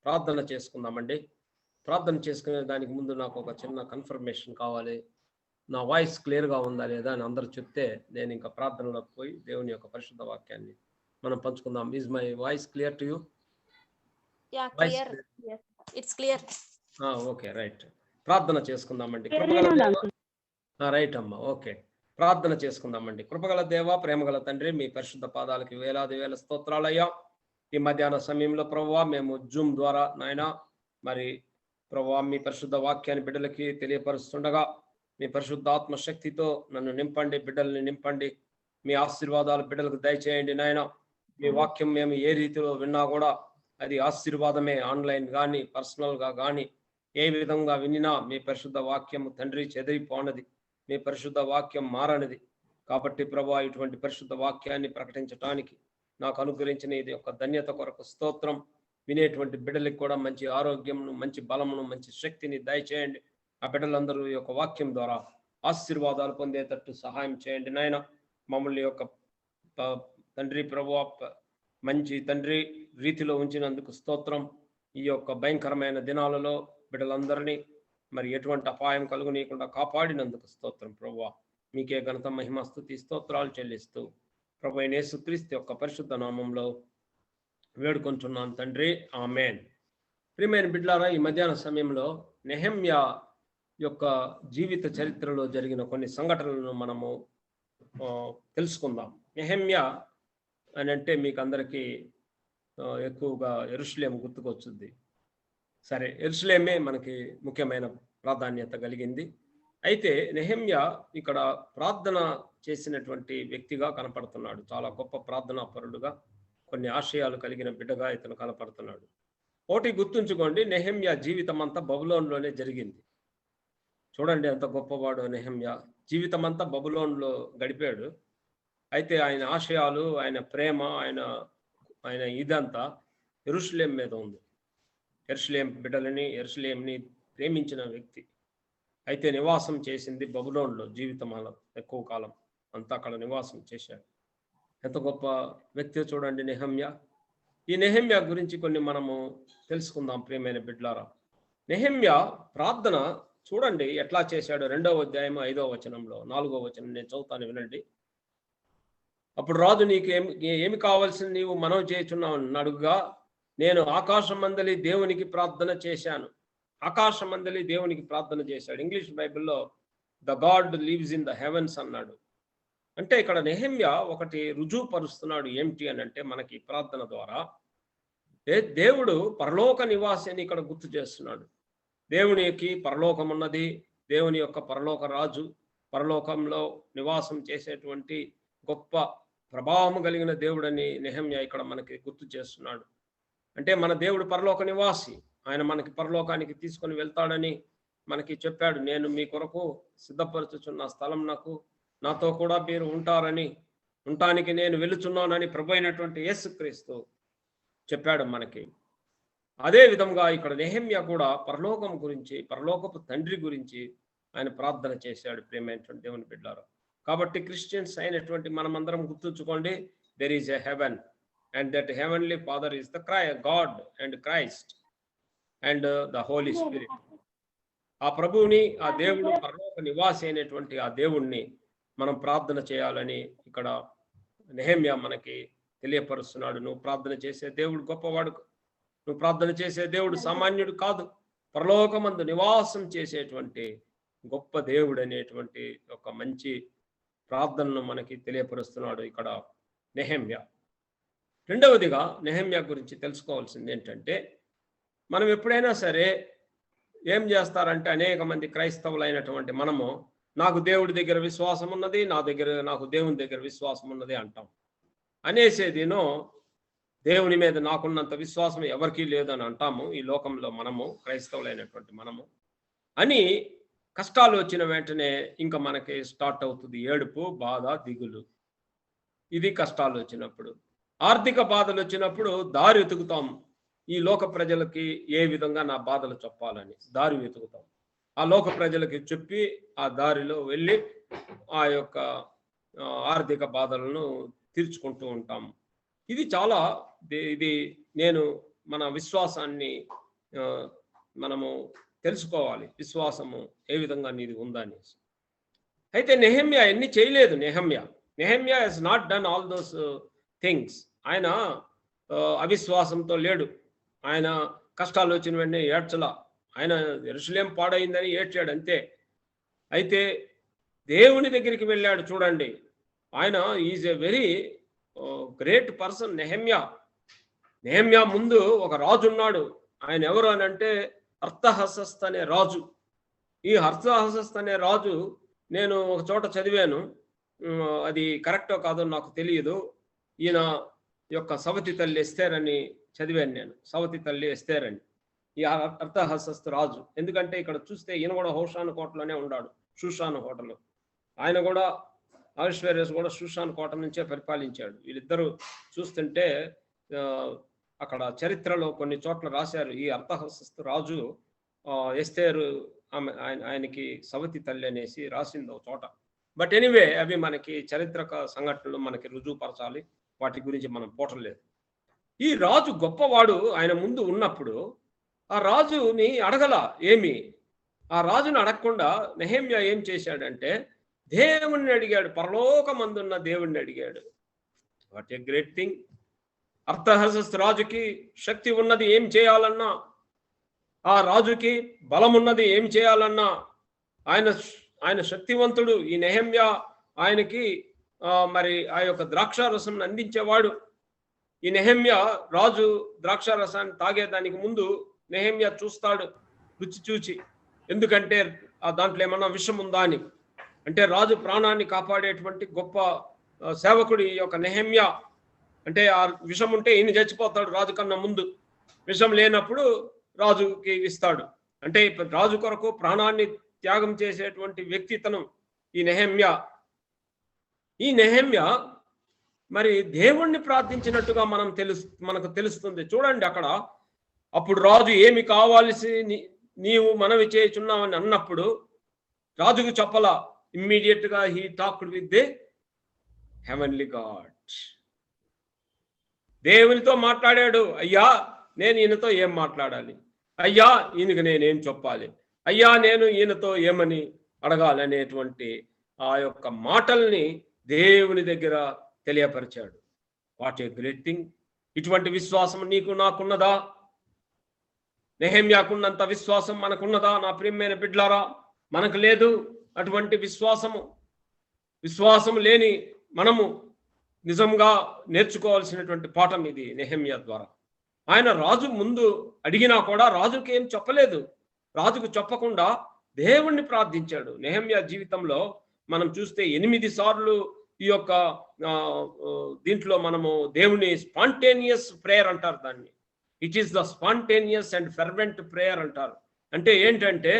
ప్రార్థన చేసుకుందామండి. ప్రార్థన చేసుకునే దానికి ముందు నాకు ఒక చిన్న కన్ఫర్మేషన్ కావాలి. నా వాయిస్ క్లియర్గా ఉందా లేదా అని అందరూ చెప్తే నేను ఇంకా ప్రార్థనలోకి పోయి దేవుని యొక్క పరిశుద్ధ వాక్యాన్ని మనం పంచుకుందాం. Is my voice clear to you? Clear. It's clear. Okay, right. ప్రార్థన చేసుకుందామండి. రైట్ అమ్మా, ఓకే. ప్రార్థన చేసుకుందామండి. కృపగల దేవ, ప్రేమగల తండ్రి, మీ పరిశుద్ధ పాదాలకి వేలాది వేల స్తోత్రాలయ్యా. ఈ మధ్యాహ్న సమయంలో ప్రభువా మేము జూమ్ ద్వారా నాయన మరి ప్రభువా మీ పరిశుద్ధ వాక్యాన్ని బిడ్డలకి తెలియపరుస్తుండగా మీ పరిశుద్ధాత్మ శక్తితో నన్ను నింపండి, బిడ్డల్ని నింపండి. మీ ఆశీర్వాదాలు బిడ్డలకు దయచేయండి నాయన. మీ వాక్యం మేము ఏ రీతిలో విన్నా కూడా అది ఆశీర్వాదమే. ఆన్లైన్ కానీ పర్సనల్గా కానీ ఏ విధంగా వినినా మీ పరిశుద్ధ వాక్యం తండ్రి చెదిరిపోనది, మీ పరిశుద్ధ వాక్యం మారనిది. కాబట్టి ప్రభువా ఇటువంటి పరిశుద్ధ వాక్యాన్ని ప్రకటించడానికి నాకు అనుగ్రహించిన ఇది ఒక ధన్యత కొరకు స్తోత్రం. వినేటువంటి బిడ్డలకు కూడా మంచి ఆరోగ్యమును, మంచి బలమును, మంచి శక్తిని దయచేయండి. ఆ బిడ్డలందరూ ఈ యొక్క వాక్యం ద్వారా ఆశీర్వాదాలు పొందేటట్టు సహాయం చేయండి నాయన. మమ్మల్ని యొక్క తండ్రి ప్రభువా మంచి తండ్రి రీతిలో ఉంచినందుకు స్తోత్రం. ఈ యొక్క భయంకరమైన దినాలలో బిడ్డలందరినీ మరి ఎటువంటి అపాయం కలుగునీయకుండా కాపాడినందుకు స్తోత్రం ప్రభువా. మీకే ఘనత, మహిమ, స్తుతి, స్తోత్రాలు చెల్లిస్తూ ప్రభు అయిన యేసుక్రీస్తు యొక్క పరిశుద్ధ నామంలో వేడుకొంటున్నాను తండ్రి, ఆమేన్. ప్రియమైన బిడ్డలారా, ఈ మధ్యాహ్న సమయంలో నెహెమ్యా యొక్క జీవిత చరిత్రలో జరిగిన కొన్ని సంఘటనలను మనము తెలుసుకుందాం. నెహెమ్యా అని అంటే మీకు అందరికీ ఎక్కువగా యెరూషలేము గుర్తుకొచ్చుద్ది. సరే, యెరూషలేమే మనకి ముఖ్యమైన ప్రాధాన్యత కలిగింది. అయితే నెహెమ్యా ఇక్కడ ప్రార్థన చేసినటువంటి వ్యక్తిగా కనపడుతున్నాడు. చాలా గొప్ప ప్రార్థనా పరుడుగా, కొన్ని ఆశయాలు కలిగిన బిడ్డగా ఇతను కనపడుతున్నాడు. ఒకటి గుర్తుంచుకోండి, నెహెమ్యా జీవితం అంతా బబులోన్లోనే జరిగింది. చూడండి ఎంత గొప్పవాడు నెహెమ్యా. జీవితం అంతా బబులోన్లో గడిపాడు. అయితే ఆయన ఆశయాలు, ఆయన ప్రేమ, ఆయన ఇదంతా యెరూషలేం మీద ఉంది. యెరూషలేం బిడ్డలని, యెరూషలేంని ప్రేమించిన వ్యక్తి. అయితే నివాసం చేసింది బబులోన్లో. జీవితం ఎక్కువ కాలం అంతా అక్కడ నివాసం చేశాడు. ఎంత గొప్ప వ్యక్తి చూడండి నెహెమ్యా. ఈ నెహెమ్యా గురించి కొన్ని మనము తెలుసుకుందాం ప్రియమైన బిడ్డలారా. నెహెమ్యా ప్రార్థన చూడండి ఎట్లా చేశాడు. 2వ అధ్యాయం 5వ వచనంలో 4వ వచనం నేను చదువుతాను, వినండి. అప్పుడు రాజు, నీకు ఏమి కావాల్సింది నీవు మనవి చేయుచున్నావు అడుగుగా, నేను ఆకాశమందలి దేవునికి ప్రార్థన చేశాను. ఆకాశమందలి దేవునికి ప్రార్థన చేశాడు. ఇంగ్లీష్ బైబిల్లో the God lives in the heavens అన్నాడు. అంటే ఇక్కడ నెహెమ్యా ఒకటి రుజువు పరుస్తున్నాడు. ఏమిటి అని అంటే మనకి ప్రార్థన ద్వారా దేవుడు పరలోక నివాసి అని ఇక్కడ గుర్తు చేస్తున్నాడు. దేవునికి పరలోకం ఉన్నది. దేవుని యొక్క పరలోక రాజు, పరలోకంలో నివాసం చేసేటువంటి గొప్ప ప్రభావము కలిగిన దేవుడని నెహెమ్యా ఇక్కడ మనకి గుర్తు చేస్తున్నాడు. అంటే మన దేవుడు పరలోక నివాసి. ఆయన మనకి పరలోకానికి తీసుకొని వెళ్తాడని మనకి చెప్పాడు. నేను మీ కొరకు సిద్ధపరచుచున్న స్థలం నాతో కూడా మీరు ఉంటారని, ఉండటానికి నేను వెళుచున్నానని ప్రభు అయినటువంటి యేసుక్రీస్తు చెప్పాడు మనకి. అదే విధంగా ఇక్కడ నెహెమ్యా కూడా పరలోకం గురించి, పరలోకపు తండ్రి గురించి ఆయన ప్రార్థన చేశాడు ప్రియమైనటువంటి దేవుని బిడ్డలారా. కాబట్టి క్రిస్టియన్స్ అయినటువంటి మనమందరం గుర్తుంచుకోండి, there is a heaven and that heavenly father is the God and Christ and the Holy Spirit. ఆ ప్రభువుని, ఆ దేవుడు పరలోక నివాసి అయినటువంటి ఆ దేవుణ్ణి మనం ప్రార్థన చేయాలని ఇక్కడ నెహెమ్యా మనకి తెలియపరుస్తున్నాడు. నువ్వు ప్రార్థన చేసే దేవుడు గొప్పవాడు. నువ్వు ప్రార్థన చేసే దేవుడు సామాన్యుడు కాదు. పరలోకమందు నివాసం చేసేటువంటి గొప్ప దేవుడు అనేటువంటి ఒక మంచి ప్రార్థనను మనకి తెలియపరుస్తున్నాడు ఇక్కడ నెహెమ్యా. రెండవదిగా నెహెమ్యా గురించి తెలుసుకోవాల్సింది ఏంటంటే, మనం ఎప్పుడైనా సరే ఏం చేస్తారంటే, అనేక మంది క్రైస్తవులైనటువంటి మనము నాకు దేవుడి దగ్గర విశ్వాసం ఉన్నది, నాకు దేవుని దగ్గర విశ్వాసం ఉన్నది అంటాం. అనేసేదినో దేవుని మీద నాకున్నంత విశ్వాసం ఎవరికీ లేదని అంటాము ఈ లోకంలో. మనము క్రైస్తవులైనటువంటి మనము అని కష్టాలు వచ్చిన వెంటనే ఇంకా మనకి స్టార్ట్ అవుతుంది ఏడుపు, బాధ, దిగులు. ఇది కష్టాలు వచ్చినప్పుడు. ఆర్థిక బాధలు వచ్చినప్పుడు దారి వెతుకుతాం. ఈ లోక ప్రజలకి ఏ విధంగా నా బాధలు చెప్పాలని దారి వెతుకుతాం. ఆ లోక ప్రజలకి చెప్పి ఆ దారిలో వెళ్ళి ఆ యొక్క ఆర్థిక బాధలను తీర్చుకుంటూ ఉంటాము. ఇది చాలా, ఇది నేను మన విశ్వాసాన్ని మనము తెలుసుకోవాలి, విశ్వాసము ఏ విధంగా నీది ఉందనేసి. అయితే నెహెమ్యా ఎన్ని చేయలేదు. Nehemiah has not done all those things. ఆయన అవిశ్వాసంతో లేడు. ఆయన కష్టాలు వచ్చిన వెంటనే ఏడ్చలా. ఆయన యెరూషలేము పాడైందని ఏడ్చాడు అంతే. అయితే దేవుని దగ్గరికి వెళ్ళాడు. చూడండి, ఆయన is a very great person. Nehemiah ముందు ఒక రాజు ఉన్నాడు. ఆయన ఎవరు అని అంటే అర్తహషస్త అనే రాజు. ఈ అర్తహషస్త అనే రాజు నేను ఒక చోట చదివాను, అది కరెక్టో కాదో నాకు తెలియదు. ఈయన యొక్క సవతి తల్లి ఎస్తేర్ అని చదివాను నేను, సవతి తల్లి ఎస్తేర్ అని. ఈ అర్తహషస్త రాజు, ఎందుకంటే ఇక్కడ చూస్తే ఈయన కూడా హోషాను కోటలోనే ఉన్నాడు, షూషాను కోటలో. ఆయన కూడా అహష్వేరోషు కూడా షూషాను కోట నుంచే పరిపాలించాడు. వీళ్ళిద్దరూ చూస్తుంటే అక్కడ చరిత్రలో కొన్ని చోట్ల రాశారు, ఈ అర్తహషస్త రాజు ఎస్తేరు ఆయనకి సవతి తల్లి అనేసి రాసింది ఒక చోట. బట్ ఎనీవే, అవి మనకి చారిత్రక సంఘటనలు మనకి రుజువుపరచాలి, వాటి గురించి మనం పోటలేదు. ఈ రాజు గొప్పవాడు. ఆయన ముందు ఉన్నప్పుడు ఆ రాజుని అడగల ఏమి. ఆ రాజుని అడగకుండా నెహెమ్యా ఏం చేశాడంటే దేవుణ్ణి అడిగాడు, పరలోకమందున్న దేవుణ్ణి అడిగాడు. What a great thing. అర్తహషస్త రాజుకి శక్తి ఉన్నది, ఏం చేయాలన్నా, ఆ రాజుకి బలం ఉన్నది, ఏం చేయాలన్నా ఆయన శక్తివంతుడు. ఈ నెహెమ్యా ఆయనకి మరి ఆ యొక్క ద్రాక్షారసం అందించేవాడు. ఈ నెహెమ్యా రాజు ద్రాక్షారసాన్ని తాగేదానికి ముందు నెహెమ్యా చూస్తాడు, రుచి చూచి, ఎందుకంటే దాంట్లో ఏమన్నా విషం ఉందా అని. అంటే రాజు ప్రాణాన్ని కాపాడేటువంటి గొప్ప సేవకుడు ఈ యొక్క నెహెమ్యా. అంటే ఆ విషం ఉంటే ఈయన చచ్చిపోతాడు రాజు కన్నా ముందు, విషం లేనప్పుడు రాజుకి ఇస్తాడు. అంటే రాజు కొరకు ప్రాణాన్ని త్యాగం చేసేటువంటి వ్యక్తితనం ఈ నెహెమ్యా. ఈ నెహెమ్యా మరి దేవుణ్ణి ప్రార్థించినట్టుగా మనకు తెలుస్తుంది. చూడండి, అక్కడ అప్పుడు రాజు ఏమి కావాల్సి నీవు మనవి చేయుచున్నావని అన్నప్పుడు రాజుకు చెప్పలా. ఇమ్మీడియట్ గా he talked with the heavenly God. దేవునితో మాట్లాడాడు. అయ్యా, నేను ఈయనతో ఏం మాట్లాడాలి, అయ్యా ఈయనకి నేనేం చెప్పాలి, అయ్యా నేను ఈయనతో ఏమని అడగాలి అనేటువంటి ఆ యొక్క మాటల్ని దేవుని దగ్గర తెలియపరిచాడు. What a great thing. ఇటువంటి విశ్వాసం నీకు నాకున్నదా? నెహెమ్యాకున్నంత విశ్వాసం మనకున్నదా? నా ప్రియమైన బిడ్లారా, మనకు లేదు అటువంటి విశ్వాసం లేని మనము నిజంగా నేర్చుకోవాల్సినటువంటి పాఠం ఇది నెహెమ్యా ద్వారా. ఆయన రాజు ముందు అడిగినా కూడా రాజుకి ఏం చెప్పలేదు. రాజుకు చెప్పకుండా దేవుణ్ణి ప్రార్థించాడు. నెహెమ్యా జీవితంలో మనం చూస్తే 8 సార్లు ఈ యొక్క దీంట్లో మనము దేవుని స్పాంటేనియస్ ప్రేయర్ అంటారు దాన్ని. It is the spontaneous and fervent prayer అంటారు. అంటే ఏంటంటే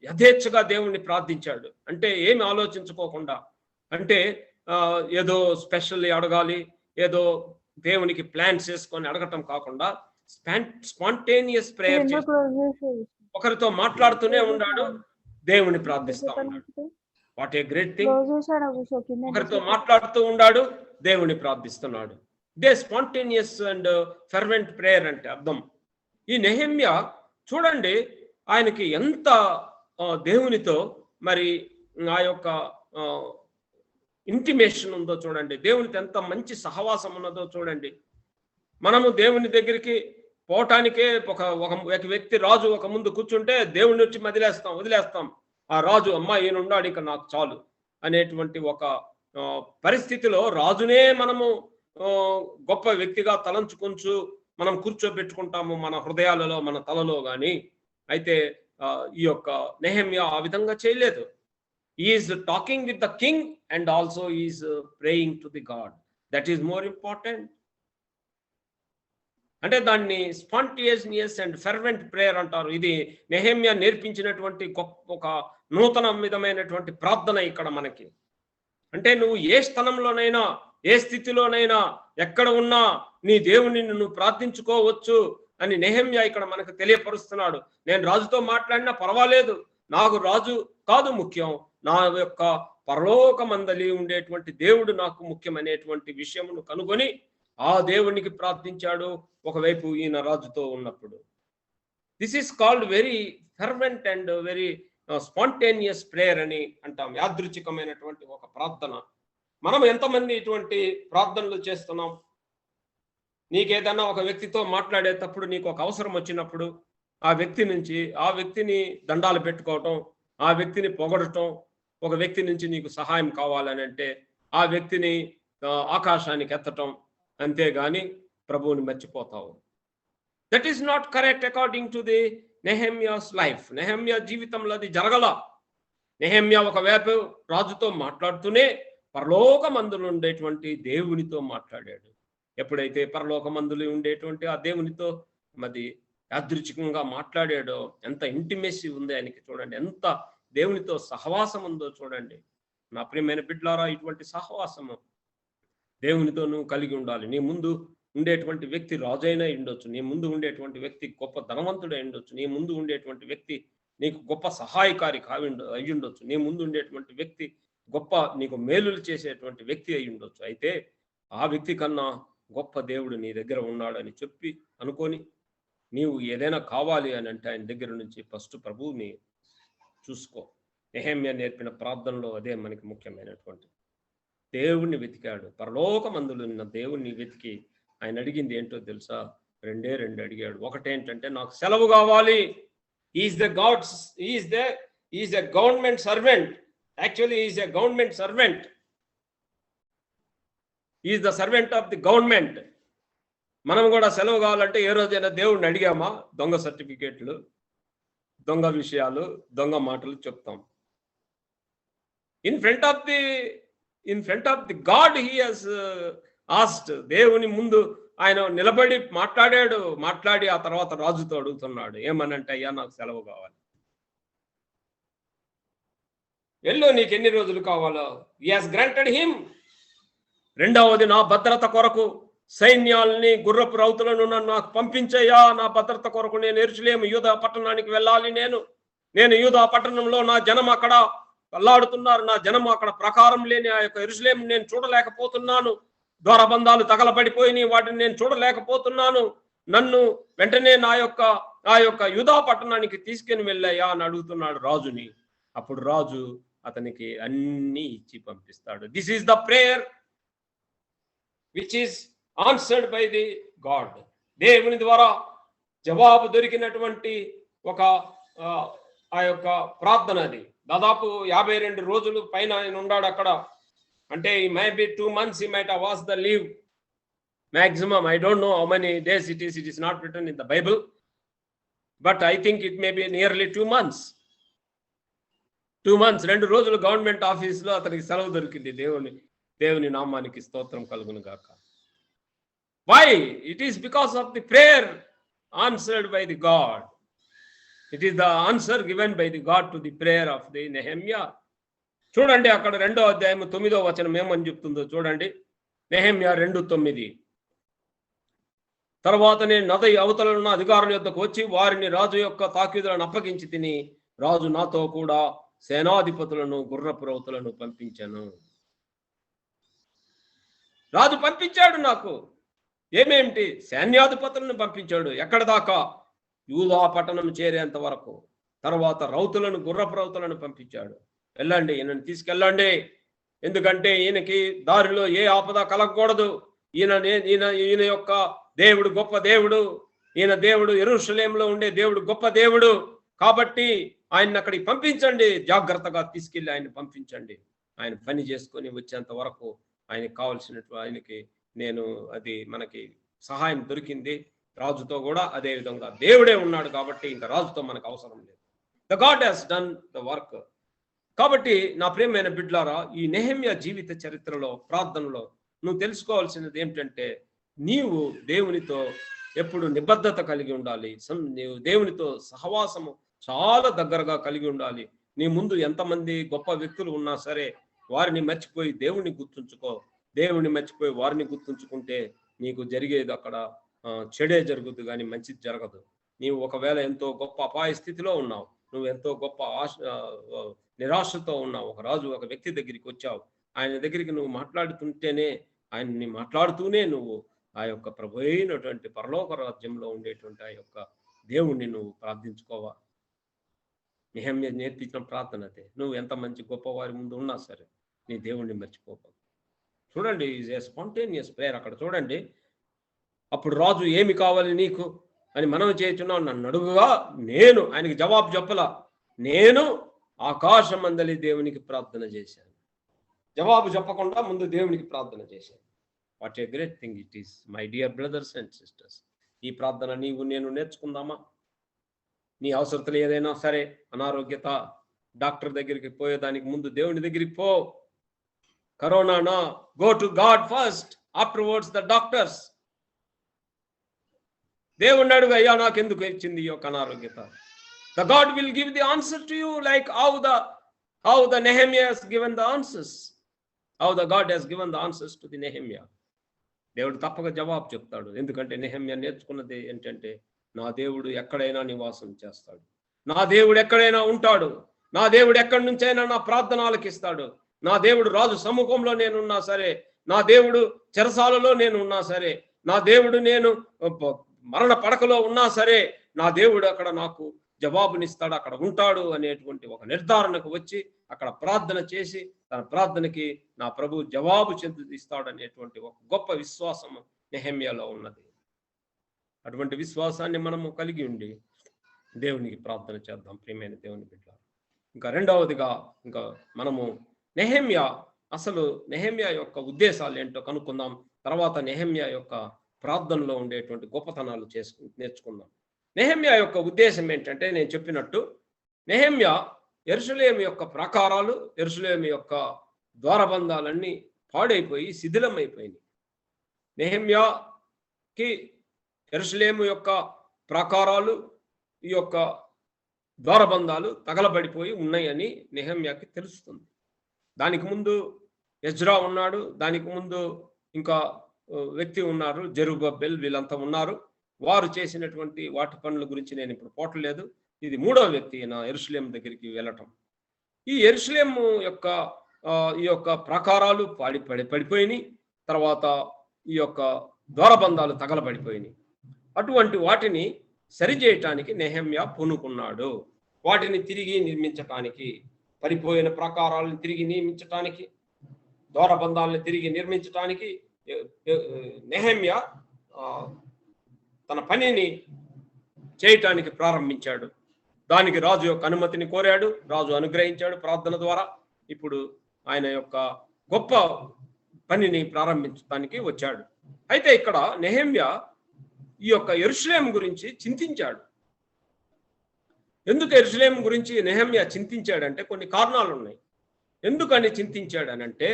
యథేచ్ఛగా దేవుణ్ణి ప్రార్థించాడు. అంటే ఏమి ఆలోచించుకోకుండా, అంటే ఏదో స్పెషల్ అడగాలి, ఏదో దేవునికి ప్లాన్స్ చేసుకొని అడగటం కాకుండా స్పాంటేనియస్ ప్రేయర్ చేసి ఒకరితో మాట్లాడుతూనే ఉన్నాడు, దేవుని ప్రార్థిస్తా ఉన్నాడు. What a great thing. ఒకరితో మాట్లాడుతూ ఉన్నాడు, దేవుని ప్రార్థిస్తున్నాడు. ఇదే స్పాంటేనియస్ అండ్ ఫెర్వెంట్ ప్రేయర్ అంటే అర్థం. ఈ నెహెమ్యా చూడండి, ఆయనకి ఎంత దేవునితో మరి ఆ యొక్క ఇంటిమేషన్ ఉందో చూడండి, దేవునితో ఎంత మంచి సహవాసం ఉన్నదో చూడండి. మనము దేవుని దగ్గరికి పోవటానికే ఒక వ్యక్తి రాజు ఒక ముందు కూర్చుంటే దేవుని వచ్చి వదిలేస్తాం. ఆ రాజు అమ్మా ఈయన ఉన్నాడు, ఇక నాకు చాలు అనేటువంటి ఒక పరిస్థితిలో రాజునే మనము గొప్ప వ్యక్తిగా తలంచుకుంటూ మనం కూర్చోబెట్టుకుంటాము మన హృదయాలలో, మన తలలో. కానీ అయితే ఈ యొక్క నెహెమ్యా ఆ విధంగా చేయలేదు. He is talking with the king and also he is praying to the God. That is more important. అంటే దాన్ని స్పాంటేనియస్ అండ్ ఫెర్వెంట్ ప్రేయర్ అంటారు. ఇది నెహెమ్యా నేర్పించినటువంటి ఒక నూతన విధమైనటువంటి ప్రార్థన ఇక్కడ మనకి. అంటే నువ్వు ఏ స్థలంలోనైనా, ఏ స్థితిలోనైనా, ఎక్కడ ఉన్నా నీ దేవుని నువ్వు ప్రార్థించుకోవచ్చు అని నెహెమ్యా ఇక్కడ మనకు తెలియపరుస్తున్నాడు. నేను రాజుతో మాట్లాడినా పర్వాలేదు, నాకు రాజు కాదు ముఖ్యం, నా యొక్క పరలోకమందలి ఉండేటువంటి దేవుడు నాకు ముఖ్యమైనటువంటి విషయమును కనుగొని ఆ దేవునికి ప్రార్థించాడు ఒకవైపు ఈయన రాజుతో ఉన్నప్పుడు. This is called very fervent and very spontaneous prayer అని అంటాం. యాదృచ్ఛికమైనటువంటి ఒక ప్రార్థన. మనం ఎంతమంది ఇటువంటి ప్రార్థనలు చేస్తున్నాం? నీకేదన్నా ఒక వ్యక్తితో మాట్లాడేటప్పుడు నీకు ఒక అవసరం వచ్చినప్పుడు ఆ వ్యక్తి నుంచి ఆ వ్యక్తిని దండాలు పెట్టుకోవటం, ఆ వ్యక్తిని పొగడటం, ఒక వ్యక్తి నుంచి నీకు సహాయం కావాలని అంటే ఆ వ్యక్తిని ఆకాశానికి ఎత్తటం, అంతేగాని ప్రభువుని మర్చిపోతావు. That is not correct according to the Nehemiah's life. Nehemiah జీవితంలో అది జరగల. నెహెమ్యా ఒకవైపు రాజుతో మాట్లాడుతూనే పరలోకమందులు ఉండేటువంటి దేవునితో మాట్లాడాడు. ఎప్పుడైతే పరలోకమందులు ఉండేటువంటి ఆ దేవునితో మరి యాదృచ్ఛికంగా మాట్లాడాడో, ఎంత ఇంటిమెసీ ఉంది ఆయనకి చూడండి, ఎంత దేవునితో సహవాసం ఉందో చూడండి. నా ప్రియమైన బిడ్డలారా, ఇటువంటి సహవాసము దేవునితో నువ్వు కలిగి ఉండాలి. నీ ముందు ఉండేటువంటి వ్యక్తి రాజైనా ఉండొచ్చు, నీ ముందు ఉండేటువంటి వ్యక్తి గొప్ప ధనవంతుడై ఉండొచ్చు, నీ ముందు ఉండేటువంటి వ్యక్తి నీకు గొప్ప సహాయకారి అయి ఉండొచ్చు, నీ ముందు ఉండేటువంటి వ్యక్తి గొప్ప నీకు మేలులు చేసేటువంటి వ్యక్తి అయి ఉండొచ్చు. అయితే ఆ వ్యక్తి కన్నా గొప్ప దేవుడు నీ దగ్గర ఉన్నాడని చెప్పి అనుకొని నీవు ఏదైనా కావాలి అని అంటే ఆయన దగ్గర నుంచి ఫస్ట్ ప్రభువుని చూసుకో. నెహెమ్యా నేర్పిన ప్రార్థనలో అదే మనకి ముఖ్యమైనటువంటి. దేవుణ్ణి వెతికాడు, పరలోకమందులు ఉన్న దేవుణ్ణి వెతికి ఆయన అడిగింది ఏంటో తెలుసా? రెండే అడిగాడు. ఒకటేంటంటే నాకు సెలవు కావాలి. Is the government servant. Actually is a government servant. Is the servant of the government. మనం కూడా సెలవు కావాలంటే ఏ రోజైనా దేవుడిని అడిగామా? దొంగ సర్టిఫికేట్లు, దొంగ విషయాలు, దొంగ మాటలు చెప్తాం. In front of the God he has asked. దేవుని ముందు ఆయన నిలబడి మాట్లాడి ఆ తర్వాత రాజుతో అడుగుతున్నాడు ఏమనంటే, అయ్యా నాకు సెలవు కావాలి. వెళ్ళు, నీకు ఎన్ని రోజులు కావాలో. He has granted him. రెండవది, నా భద్రత కొరకు సైన్యాల్ని, గుర్రపు రౌతులను నాకు పంపించయ్యా. నా భద్రత కొరకు నేను యెరూషలేము యూదా పట్టణానికి వెళ్ళాలి. నేను యూదా పట్టణంలో నా జనం అక్కడ అల్లాడుతున్నారు. నా జనం అక్కడ ప్రకారం లేని ఆ యొక్క యెరూషలేము నేను చూడలేకపోతున్నాను. ద్వారబంధాలు తగలబడిపోయినాయి, వాటిని నేను చూడలేకపోతున్నాను. నన్ను వెంటనే ఆ యొక్క యూదా పట్టణానికి తీసుకుని వెళ్ళయ్యా అని అడుగుతున్నాడు రాజుని. అప్పుడు రాజు అతనికి అన్ని ఇచ్చి పంపిస్తాడు. This is the prayer which is answered by the God. దేవుని ద్వారా జవాబు దొరికినటువంటి ఒక ఆ యొక్క ప్రార్థన అది. దాదాపు 52 రోజులు పైన ఆయన ఉన్నాడు అక్కడ. అంటే maybe 2 months he might have asked the leave maximum. I don't know how many days it is not written in the Bible, but I think it may be nearly 2 months. 2 months, 2 రోజులు government ఆఫీస్లో అతనికి సెలవు దొరికింది. దేవుని నామానికి స్తోత్రం కలుగును గాక. Why? It is because of the prayer answered by the God. It is the answer given by the God to the prayer of the Nehemiah. చూడండి అక్కడ 2వ అధ్యాయం 9వ వచనం ఏమని చెప్తుందో చూడండి. నెహెమ్యా 2:9. తర్వాత నేను నది అవతల ఉన్న అధికారుల యొద్దకు వచ్చి వారిని రాజు యొక్క తాకీదులను అప్పగించి తిని, రాజు నాతో కూడా సేనాధిపతులను, గుర్రపు రౌతులను పంపించాను. రాజు పంపించాడు నాకు. ఏమేమిటి? సైన్యాధిపతులను పంపించాడు. ఎక్కడ దాకా? యూదా పట్టణం చేరేంత వరకు. తర్వాత రౌతులను, గుర్రపు రౌతులను పంపించాడు. వెళ్ళండి, ఈయనను తీసుకెళ్ళండి. ఎందుకంటే ఈయనకి దారిలో ఏ ఆపద కలగకూడదు. ఈయన యొక్క దేవుడు గొప్ప దేవుడు. ఈయన దేవుడు యెరూషలేములో ఉండే దేవుడు గొప్ప దేవుడు. కాబట్టి ఆయన్ని అక్కడికి పంపించండి. జాగ్రత్తగా తీసుకెళ్ళి ఆయన పంపించండి. ఆయన పని చేసుకొని వచ్చేంత వరకు ఆయనకి కావలసినట్టు ఆయనకి అది మనకి సహాయం దొరికింది. రాజుతో కూడా అదే విధంగా దేవుడే ఉన్నాడు కాబట్టి ఇంకా రాజుతో మనకు అవసరం లేదు. The God has done the work. కాబట్టి నా ప్రియమైన బిడ్డలారా, ఈ నెహెమ్యా జీవిత చరిత్రలో, ప్రార్థనలో నువ్వు తెలుసుకోవాల్సినది ఏమిటంటే, నీవు దేవునితో ఎప్పుడు నిబద్ధత కలిగి ఉండాలి. నీవు దేవునితో సహవాసము చాలా దగ్గరగా కలిగి ఉండాలి. నీ ముందు ఎంతమంది గొప్ప వ్యక్తులు ఉన్నా సరే వారిని మర్చిపోయి దేవుణ్ణి గుర్తుంచుకో. దేవుణ్ణి మర్చిపోయి వారిని గుర్తుంచుకుంటే నీకు జరిగేది అక్కడ చెడే జరుగుతుంది, కానీ మంచిది జరగదు. నీవు ఒకవేళ ఎంతో గొప్ప అపాయ స్థితిలో ఉన్నావు, నువ్వు ఎంతో గొప్ప నిరాశతో ఉన్నావు, ఒక రాజు ఒక వ్యక్తి దగ్గరికి వచ్చావు, ఆయన దగ్గరికి నువ్వు మాట్లాడుతుంటేనే, ఆయన్ని మాట్లాడుతూనే నువ్వు ఆ యొక్క ప్రభు అయినటువంటి పరలోక రాజ్యంలో ఉండేటువంటి ఆ యొక్క దేవుణ్ణి నువ్వు ప్రార్థించుకోవా? నెహెమ్యా నేర్పించిన ప్రార్థన అదే. నువ్వు ఎంత మంచి గొప్పవారి ముందు ఉన్నా సరే నీ దేవుణ్ణి మర్చిపోకు. చూడండి, ఈజ్ ఏ స్పాంటేనియస్ ప్రేయర్. అక్కడ చూడండి, అప్పుడు రాజు ఏమి కావాలి నీకు అని మనం చేస్తున్నావు, నన్ను అడుగుగా నేను, ఆయనకి జవాబు చెప్పలా, నేను ఆకాశం మందలి దేవునికి ప్రార్థన చేశాను. జవాబు చెప్పకుండా ముందు దేవునికి ప్రార్థన చేశాను. What a great thing it is my dear brothers and sisters. ఈ ప్రార్థన నీవు నేను నేర్చుకుందామా? నీ అవసరతలు ఏదైనా సరే, అనారోగ్యత, డాక్టర్ దగ్గరికి పోయేదానికి ముందు దేవుని దగ్గరికి పో. కరోనానా, go to God first, afterwards the doctors. దేవుణ్ణి అడుగు, అయ్యా నాకు ఎందుకు ఇచ్చింది ఈ యొక్క అనారోగ్యత? The God will give the answer to you, like how the Nehemiah has given the answers, how the God has given the answers to the Nehemiah. దేవుడు తప్పక జవాబు చెప్తాడు. ఎందుకంటే నెహెమ్యా నేర్చుకున్నది ఏంటంటే, నా దేవుడు ఎక్కడైనా నివాసం చేస్తాడు, నా దేవుడు ఎక్కడైనా ఉంటాడు, నా దేవుడు ఎక్కడి నుంచైనా నా ప్రార్థన ఆలకిస్తాడు, నా దేవుడు రాజు సముఖంలో నేనున్నా సరే, నా దేవుడు చెరసాలలో నేను ఉన్నా సరే, నా దేవుడు నేను మరణ పడకలో ఉన్నా సరే, నా దేవుడు అక్కడ నాకు జవాబునిస్తాడు, అక్కడ ఉంటాడు అనేటువంటి ఒక నిర్ధారణకు వచ్చి అక్కడ ప్రార్థన చేసి తన ప్రార్థనకి నా ప్రభు జవాబు ఇస్తాడు అనేటువంటి ఒక గొప్ప విశ్వాసం నెహెమ్యాలో ఉన్నది. అటువంటి విశ్వాసాన్ని మనము కలిగి ఉండి దేవునికి ప్రార్థన చేద్దాం, ప్రియమైన దేవుని బిడ్డ. ఇంకా రెండవదిగా, ఇంకా మనము నెహెమ్యా యొక్క ఉద్దేశాలు ఏంటో కనుక్కుందాం. తర్వాత నెహెమ్యా యొక్క ప్రార్థనలో ఉండేటువంటి గొప్పతనాలు నేర్చుకుందాం. నెహెమ్యా యొక్క ఉద్దేశం ఏంటంటే, నేను చెప్పినట్టు నెహెమ్యా యెరూషలేము యొక్క ప్రాకారాలు, యెరూషలేము యొక్క ద్వారబంధాలన్నీ పాడైపోయి శిథిలమైపోయినాయి. నెహెమ్యాకి యెరూషలేము యొక్క ప్రాకారాలు, ఈ యొక్క ద్వారబంధాలు తగలబడిపోయి ఉన్నాయని నెహెమ్యాకి తెలుస్తుంది. దానికి ముందు ఎజ్రా ఉన్నాడు, దానికి ముందు ఇంకా వ్యక్తి ఉన్నారు, జెరుబ్బెల్, వీళ్ళంతా ఉన్నారు. వారు చేసినటువంటి వాటి పనుల గురించి నేను ఇప్పుడు పోవట్లేదు. ఇది మూడవ వ్యక్తి నా యెరూషలేము దగ్గరికి వెళ్ళటం. ఈ యెరూషలేము యొక్క ఈ యొక్క ప్రాకారాలు పడిపోయినాయి. తర్వాత ఈ యొక్క ద్వారబంధాలు తగలబడిపోయినాయి. అటువంటి వాటిని సరిచేయటానికి నెహెమ్యా పూనుకున్నాడు. వాటిని తిరిగి నిర్మించటానికి, పడిపోయిన ప్రాకారాలను తిరిగి నిర్మించటానికి, ద్వారబంధాలను తిరిగి నిర్మించటానికి నెహెమ్యా తన పనిని చేయటానికి ప్రారంభించాడు. దానికి రాజు యొక్క అనుమతిని కోరాడు, రాజు అనుగ్రహించాడు ప్రార్థన ద్వారా. ఇప్పుడు ఆయన యొక్క గొప్ప పనిని ప్రారంభించడానికి వచ్చాడు. అయితే ఇక్కడ నెహెమ్యా ఈ యొక్క యెరూషలేము గురించి చింతించాడు. ఎందుకు యెరూషలేము గురించి నెహెమ్యా చింతించాడంటే కొన్ని కారణాలు ఉన్నాయి. ఎందుకని చింతించాడనంటే,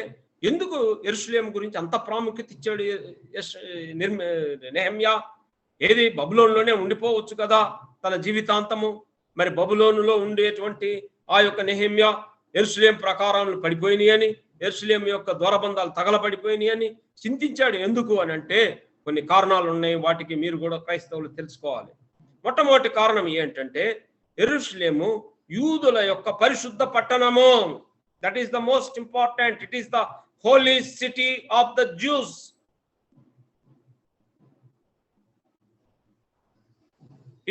ఎందుకు యెరూషలేము గురించి అంత ప్రాముఖ్యత ఇచ్చాడు నెహెమ్యా? ఏది, బబులోనులోనే ఉండిపోవచ్చు కదా తన జీవితాంతము. మరి బబులోనులో ఉండేటువంటి ఆ యొక్క నెహెమ్యా యెరూషలేము ప్రాకారాలు పడిపోయినాయని, యెరూషలేము యొక్క ద్వారబంధాలు తగలబడిపోయినాయని చింతించాడు. ఎందుకు అని అంటే కొన్ని కారణాలు ఉన్నాయి. వాటికి మీరు కూడా క్రైస్తవులు తెలుసుకోవాలి. మొట్టమొదటి కారణం ఏంటంటే, యెరూషలేము యూదుల యొక్క పరిశుద్ధ పట్టణము. That is the most important. It is the Holi city of the juice.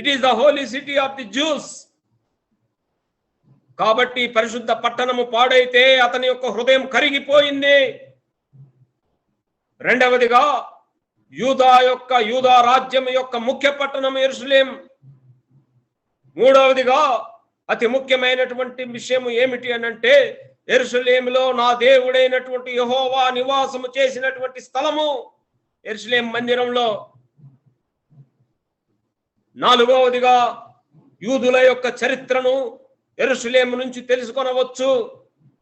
It is the Holi city of the juice. కాబట్టి పరిశుద్ధ పట్టణము పాడైతే అతని యొక్క హృదయం కరిగిపోయింది. రెండవదిగా, యూదా రాజ్యం యొక్క ముఖ్య పట్టణం యెరూషలేం. మూడవదిగా, అతి ముఖ్యమైనటువంటి విషయం ఏమిటి అనంటే, యెరూషలేములో నా దేవుడైనటువంటి యెహోవా నివాసము చేసినటువంటి స్థలము యెరూషలేం మందిరంలో. నాలుగవదిగా, యూదుల యొక్క చరిత్రను యెరూషలేము నుంచి తెలుసుకొనవచ్చు.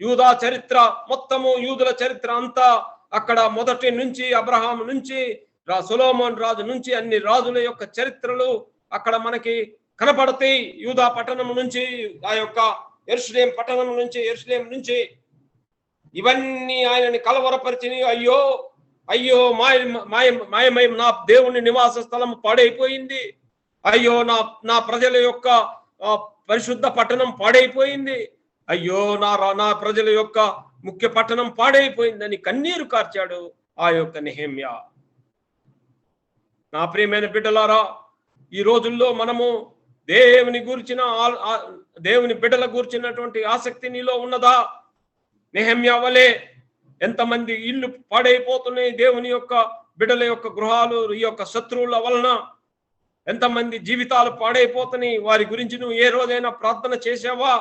యూదా చరిత్ర మొత్తము, యూదుల చరిత్ర అంతా అక్కడ మొదటి నుంచి అబ్రహాం నుంచి సొలొమోన్ రాజు నుంచి అన్ని రాజుల యొక్క చరిత్రలు అక్కడ మనకి కనపడతాయి. యూదా పట్టణం నుంచి, ఆ యొక్క యెరూషలేం పట్టణం నుంచి, యెరూషలేం నుంచి ఇవన్నీ ఆయనని కలవరపరిచిని. అయ్యో అయ్యో, మాయమై నా దేవుని నివాస స్థలం పాడైపోయింది. అయ్యో, నా ప్రజల యొక్క పరిశుద్ధ పట్టణం పాడైపోయింది. అయ్యో, నా ప్రజల యొక్క ముఖ్య పట్టణం పాడైపోయిందని కన్నీరు కార్చాడు ఆ యొక్క నెహెమ్యా. నా ప్రియమైన బిడ్డలారా, ఈ రోజుల్లో మనము దేవుని గురించిన దేవుని బిడ్డల గురించినటువంటి ఆసక్తి నీలో ఉన్నదా? నెహెమ్యా వలె ఎంతమంది ఇల్లు పాడైపోతున్నాయి, దేవుని యొక్క బిడ్డల యొక్క గృహాలు ఈ యొక్క శత్రువుల వలన ఎంతమంది జీవితాలు పాడైపోతున్నాయి. వారి గురించి నువ్వు ఏ రోజైనా ప్రార్థన చేసావా?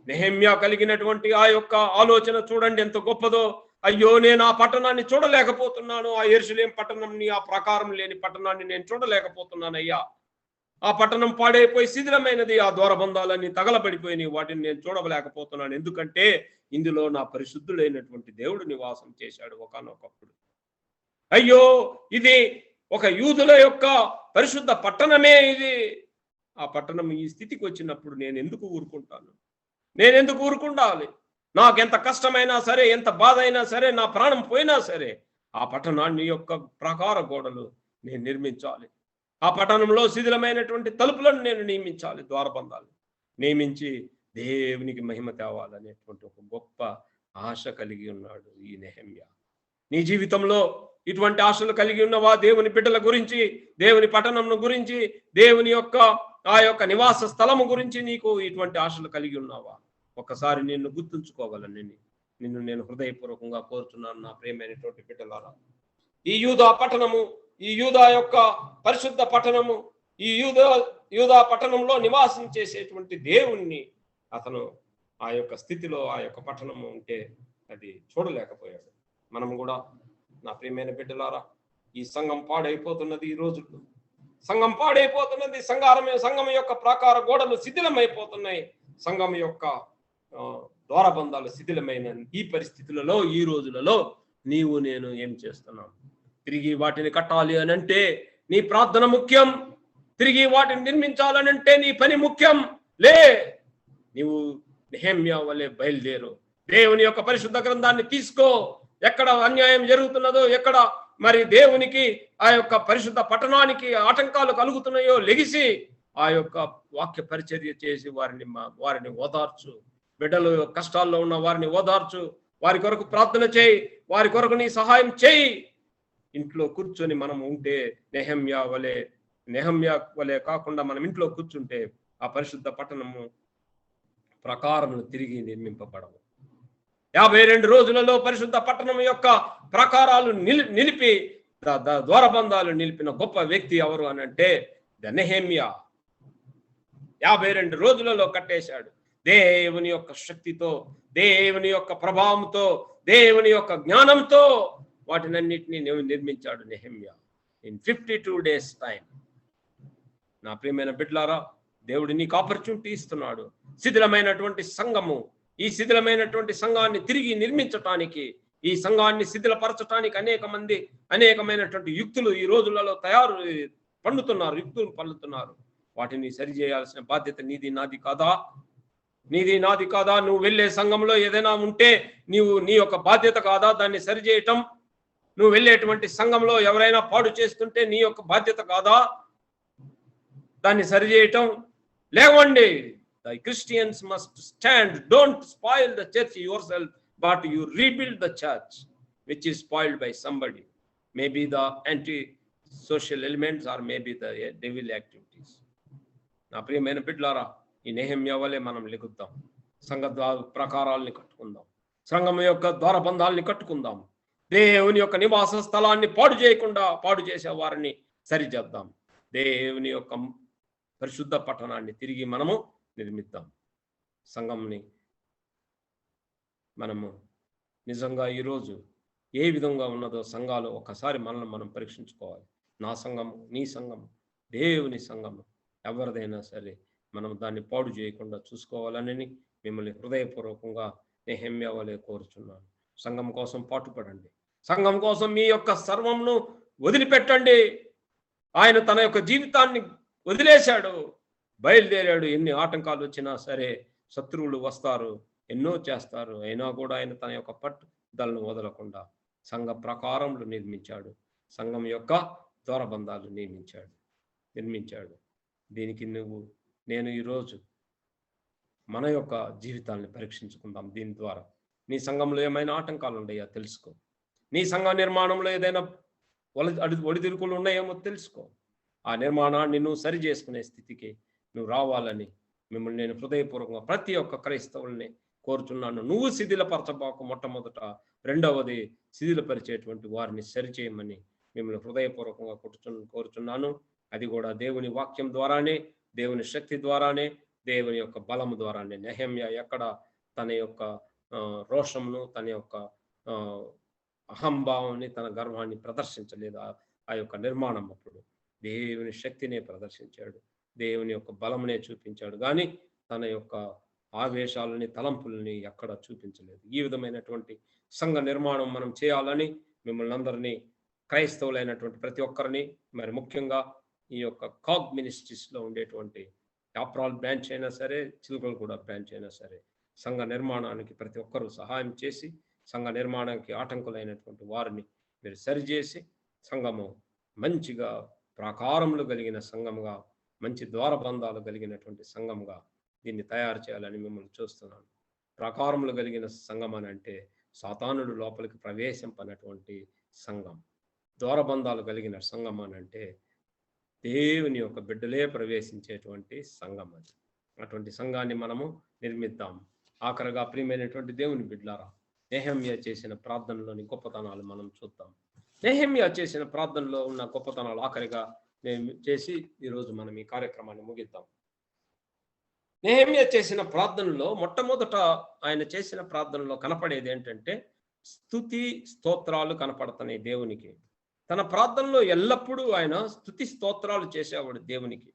నెహెమ్యా కలిగినటువంటి ఆ యొక్క ఆలోచన చూడండి ఎంత గొప్పదో. అయ్యో, నేను ఆ పట్టణాన్ని చూడలేకపోతున్నాను, ఆ యెరూషలేము పట్టణంని, ఆ ప్రాకారం లేని పట్టణాన్ని నేను చూడలేకపోతున్నాను అయ్యా. ఆ పట్టణం పాడైపోయి శిథిలమైనది, ఆ ద్వారబంధాలన్నీ తగలబడిపోయినాయి, వాటిని నేను చూడలేకపోతున్నాను. ఎందుకంటే ఇందులో నా పరిశుద్ధుడైనటువంటి దేవుడు నివాసం చేశాడు ఒకానొకప్పుడు. అయ్యో, ఇది ఒక యూదుల యొక్క పరిశుద్ధ పట్టణమే ఇది. ఆ పట్టణం ఈ స్థితికి వచ్చినప్పుడు నేను ఎందుకు ఊరుకుంటాను? నేను ఎందుకు ఊరుకుండాలి? నాకెంత కష్టమైనా సరే, ఎంత బాధ అయినా సరే, నా ప్రాణం పోయినా సరే, ఆ పట్టణాన్ని యొక్క ప్రాకార గోడలు నేను నిర్మించాలి. ఆ పట్టణంలో శిథిలమైనటువంటి తలుపులను నేను నియమించాలి, ద్వారబంధాలు నియమించి దేవునికి మహిమ తేవాలనేటువంటి ఒక గొప్ప ఆశ కలిగి ఉన్నాడు ఈ నెహెమ్యా. నీ జీవితంలో ఇటువంటి ఆశలు కలిగి ఉన్నవా? దేవుని బిడ్డల గురించి, దేవుని పట్టణం గురించి, దేవుని యొక్క ఆ యొక్క నివాస స్థలము గురించి నీకు ఇటువంటి ఆశలు కలిగి ఉన్నావా? ఒకసారి నిన్ను గుర్తుంచుకోవాలని నిన్ను నేను హృదయపూర్వకంగా కోరుతున్నాను నా ప్రియమైనటువంటి బిడ్డలారా. ఈ యూదా పట్టణము, ఈ యూదా యొక్క పరిశుద్ధ పట్టణము, ఈ యూదా పట్టణంలో నివాసం చేసేటువంటి దేవుణ్ణి అతను ఆ యొక్క స్థితిలో ఆ యొక్క పట్టణము ఉంటే అది చూడలేకపోయాడు. మనం కూడా నా ప్రియమైన బిడ్డలారా, ఈ సంఘం పాడైపోతున్నది, ఈ రోజుల్లో సంఘం పాడైపోతున్నది, సంఘం యొక్క ప్రాకార గోడలు శిథిలమైపోతున్నాయి, సంఘం యొక్క ద్వారబంధాలు శిథిలమైన ఈ పరిస్థితులలో, ఈ రోజులలో నీవు నేను ఏం చేస్తున్నాం? తిరిగి వాటిని కట్టాలి అని అంటే నీ ప్రార్థన ముఖ్యం. తిరిగి వాటిని నిర్మించాలనంటే నీ పని ముఖ్యం. నీవు నెహెమ్యా వలె బయలుదేరు. దేవుని యొక్క పరిశుద్ధ గ్రంథాన్ని తీసుకో. ఎక్కడ అన్యాయం జరుగుతున్నదో, ఎక్కడ మరి దేవునికి ఆ యొక్క పరిశుద్ధ పట్టణానికి ఆటంకాలు కలుగుతున్నాయో లెగిసి ఆ యొక్క వాక్య పరిచర్య చేసి వారిని ఓదార్చు. బిడ్డలు కష్టాల్లో ఉన్న వారిని ఓదార్చు. వారి కొరకు ప్రార్థన చేయి. వారి కొరకు నీ సహాయం చేయి. ఇంట్లో కూర్చొని మనం ఉంటే నెహెమ్యా వలె కాకుండా మనం ఇంట్లో కూర్చుంటే ఆ పరిశుద్ధ పట్టణము ప్రకారములు తిరిగి నిర్మింపబడవు. 52 రోజులలో పరిశుద్ధ పట్టణం యొక్క ప్రకారాలు నిలిపి ద్వారబంధాలు నిలిపిన గొప్ప వ్యక్తి ఎవరు అని అంటే నెహెమ్యా. 52 రోజులలో కట్టేశాడు. దేవుని యొక్క శక్తితో, దేవుని యొక్క ప్రభావంతో, దేవుని యొక్క జ్ఞానంతో వాటినన్నిటినీ నిర్మించాడు నెహెమ్యా ఇన్ 52 days టైం. నా ప్రియమైన బిడ్డలారా, దేవుడు నీకు ఆపర్చునిటీ ఇస్తున్నాడు. శిథిలమైనటువంటి సంఘము, ఈ శిథిలమైనటువంటి సంఘాన్ని తిరిగి నిర్మించటానికి, ఈ సంఘాన్ని శిథిలపరచడానికి అనేకమైనటువంటి యుక్తులు ఈ రోజులలో యుక్తులు పన్నుతున్నారు. వాటిని సరిచేయాల్సిన బాధ్యత నీది నాది కాదా? నీది నాది కాదా? నువ్వు వెళ్ళే సంఘంలో ఏదైనా ఉంటే నీ యొక్క బాధ్యత కాదా దాన్ని సరిచేయటం? నువ్వు వెళ్ళేటువంటి సంఘంలో ఎవరైనా పాడు చేస్తుంటే నీ యొక్క బాధ్యత కాదా దాన్ని సరిచేయటం? లేవండి. The Christians must stand. Don't spoil the church yourself, but you rebuild the church which is spoiled by somebody. Maybe the anti-social elements or maybe the devil activities. నా ప్రియమైన బిడ్డలారా, ఈ నెహెమ్యా వలె మనం లెగుద్దాం. సంఘ ప్రకారాలని కట్టుకుందాం. సంఘం యొక్క ద్వారబంధాలని కట్టుకుందాం. దేవుని యొక్క నివాస స్థలాన్ని పాడు చేసే వారిని సరిచేద్దాం. దేవుని యొక్క పరిశుద్ధ పట్టణాన్ని తిరిగి మనము నిర్మిద్దాం. సంఘంని మనము నిజంగా ఈరోజు ఏ విధంగా ఉన్నదో సంఘాలు ఒకసారి మనల్ని మనం పరీక్షించుకోవాలి. నా సంఘము, నీ సంఘము, దేవుని సంఘము ఎవరిదైనా సరే మనం దాన్ని పాడు చేయకుండా చూసుకోవాలని మిమ్మల్ని హృదయపూర్వకంగా నెహెమ్యా వలె కోరుచున్నాను. సంఘం కోసం పాటుపడండి. సంఘం కోసం మీ యొక్క సర్వంను వదిలిపెట్టండి. ఆయన తన యొక్క జీవితాన్ని వదిలేశాడు, బయలుదేరాడు. ఎన్ని ఆటంకాలు వచ్చినా సరే, శత్రువులు వస్తారు, ఎన్నో చేస్తారు, అయినా కూడా ఆయన తన యొక్క పట్టుదలను వదలకుండా సంఘ ప్రకారములు నిర్మించాడు. సంఘం యొక్క ద్వారబంధాలు నిర్మించాడు. దీనికి నేను ఈరోజు మన యొక్క జీవితాన్ని పరీక్షించుకుందాం. దీని ద్వారా నీ సంఘంలో ఏమైనా ఆటంకాలు ఉన్నాయా తెలుసుకో. నీ సంఘ నిర్మాణంలో ఏదైనా ఒడిదుడుకులు ఉన్నాయేమో తెలుసుకో. ఆ నిర్మాణాన్ని నువ్వు సరి చేసుకునే స్థితికి నువ్వు రావాలని మిమ్మల్ని నేను హృదయపూర్వకంగా ప్రతి ఒక్క క్రైస్తవుల్ని కోరుచున్నాను. నువ్వు శిథిలపరచబాకు మొట్టమొదట, రెండవది శిథిలపరిచేటువంటి వారిని సరిచేయమని మిమ్మల్ని హృదయపూర్వకంగా కోరుచున్నాను. అది కూడా దేవుని వాక్యం ద్వారానే, దేవుని శక్తి ద్వారానే, దేవుని యొక్క బలము ద్వారానే. నెహెమ్యా ఎక్కడ తన యొక్క రోషంను, తన యొక్క అహంభావాన్ని, తన గర్వాన్ని ప్రదర్శించలేదు. ఆ యొక్క నిర్మాణం అప్పుడు దేవుని శక్తినే ప్రదర్శించాడు, దేవుని యొక్క బలమునే చూపించాడు, కానీ తన యొక్క ఆవేశాలని, తలంపులని ఎక్కడ చూపించలేదు. ఈ విధమైనటువంటి సంఘ నిర్మాణం మనం చేయాలని మిమ్మల్ని అందరినీ, క్రైస్తవులైనటువంటి ప్రతి ఒక్కరిని, మరి ముఖ్యంగా ఈ యొక్క కాగ్ మినిస్ట్రీస్లో ఉండేటువంటి యాప్రాల్ బ్రాంచ్ అయినా సరే, చిలుకలగూడ బ్రాంచ్ అయినా సరే, సంఘ నిర్మాణానికి ప్రతి ఒక్కరూ సహాయం చేసి సంఘ నిర్మాణానికి ఆటంకులైనటువంటి వారిని మీరు సరిచేసి సంఘము మంచిగా ప్రాకారములు కలిగిన సంఘముగా, మంచి ద్వారబంధాలు కలిగినటువంటి సంఘముగా దీన్ని తయారు చేయాలని మిమ్మల్ని చూస్తున్నాను. ప్రాకారములు కలిగిన సంఘం అని అంటే సాతానుడు లోపలికి ప్రవేశింపనటువంటి సంఘం. ద్వారబంధాలు కలిగిన సంఘం అని అంటే దేవుని యొక్క బిడ్డలే ప్రవేశించేటువంటి సంఘం. అది అటువంటి సంఘాన్ని మనము నిర్మిద్దాం. ఆఖరిగా ప్రియమైనటువంటి దేవుని బిడ్డలారా, నెహెమ్యా చేసిన ప్రార్థనలోని గొప్పతనాలు మనం చూద్దాం. నెహెమ్యా చేసిన ప్రార్థనలో ఉన్న గొప్పతనాలు ఆఖరిగా నేను చేసి ఈరోజు మనం ఈ కార్యక్రమాన్ని ముగిద్దాం. నెహెమ్యా చేసిన ప్రార్థనలో మొట్టమొదట ఆయన చేసిన ప్రార్థనలో కనపడేది ఏంటంటే స్తుతి స్తోత్రాలు కనపడుతున్నాయి దేవునికి. తన ప్రార్థనలో ఎల్లప్పుడూ ఆయన స్తుతి స్తోత్రాలు చేసేవాడు దేవునికి.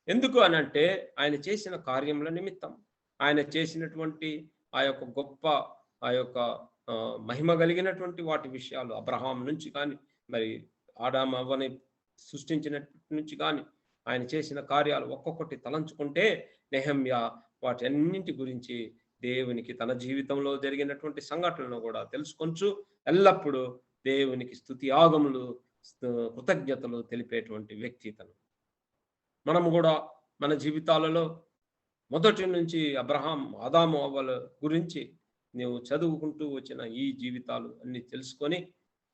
ఎందుకు అని అంటే ఆయన చేసిన కార్యముల నిమిత్తం, ఆయన చేసినటువంటి ఆ యొక్క గొప్ప, ఆ యొక్క మహిమ కలిగినటువంటి వాటి విషయాలు, అబ్రహాం నుంచి కానీ, మరి ఆదాము అవ్వని సృష్టించినప్పటి నుంచి కానీ ఆయన చేసిన కార్యాలు ఒక్కొక్కటి తలంచుకుంటే నెహెమ్యా వాటి అన్నింటి గురించి దేవునికి తన జీవితంలో జరిగినటువంటి సంఘటనలను కూడా తెలుసుకొంచు ఎల్లప్పుడూ దేవునికి స్తుతి యాగములు, కృతజ్ఞతలు తెలిపేటువంటి వ్యక్తి తను. మనము కూడా మన జీవితాలలో మొదటి నుంచి అబ్రహాం, ఆదాము అవ్వల గురించి నువ్వు చదువుకుంటూ వచ్చిన ఈ జీవితాలు అన్ని తెలుసుకొని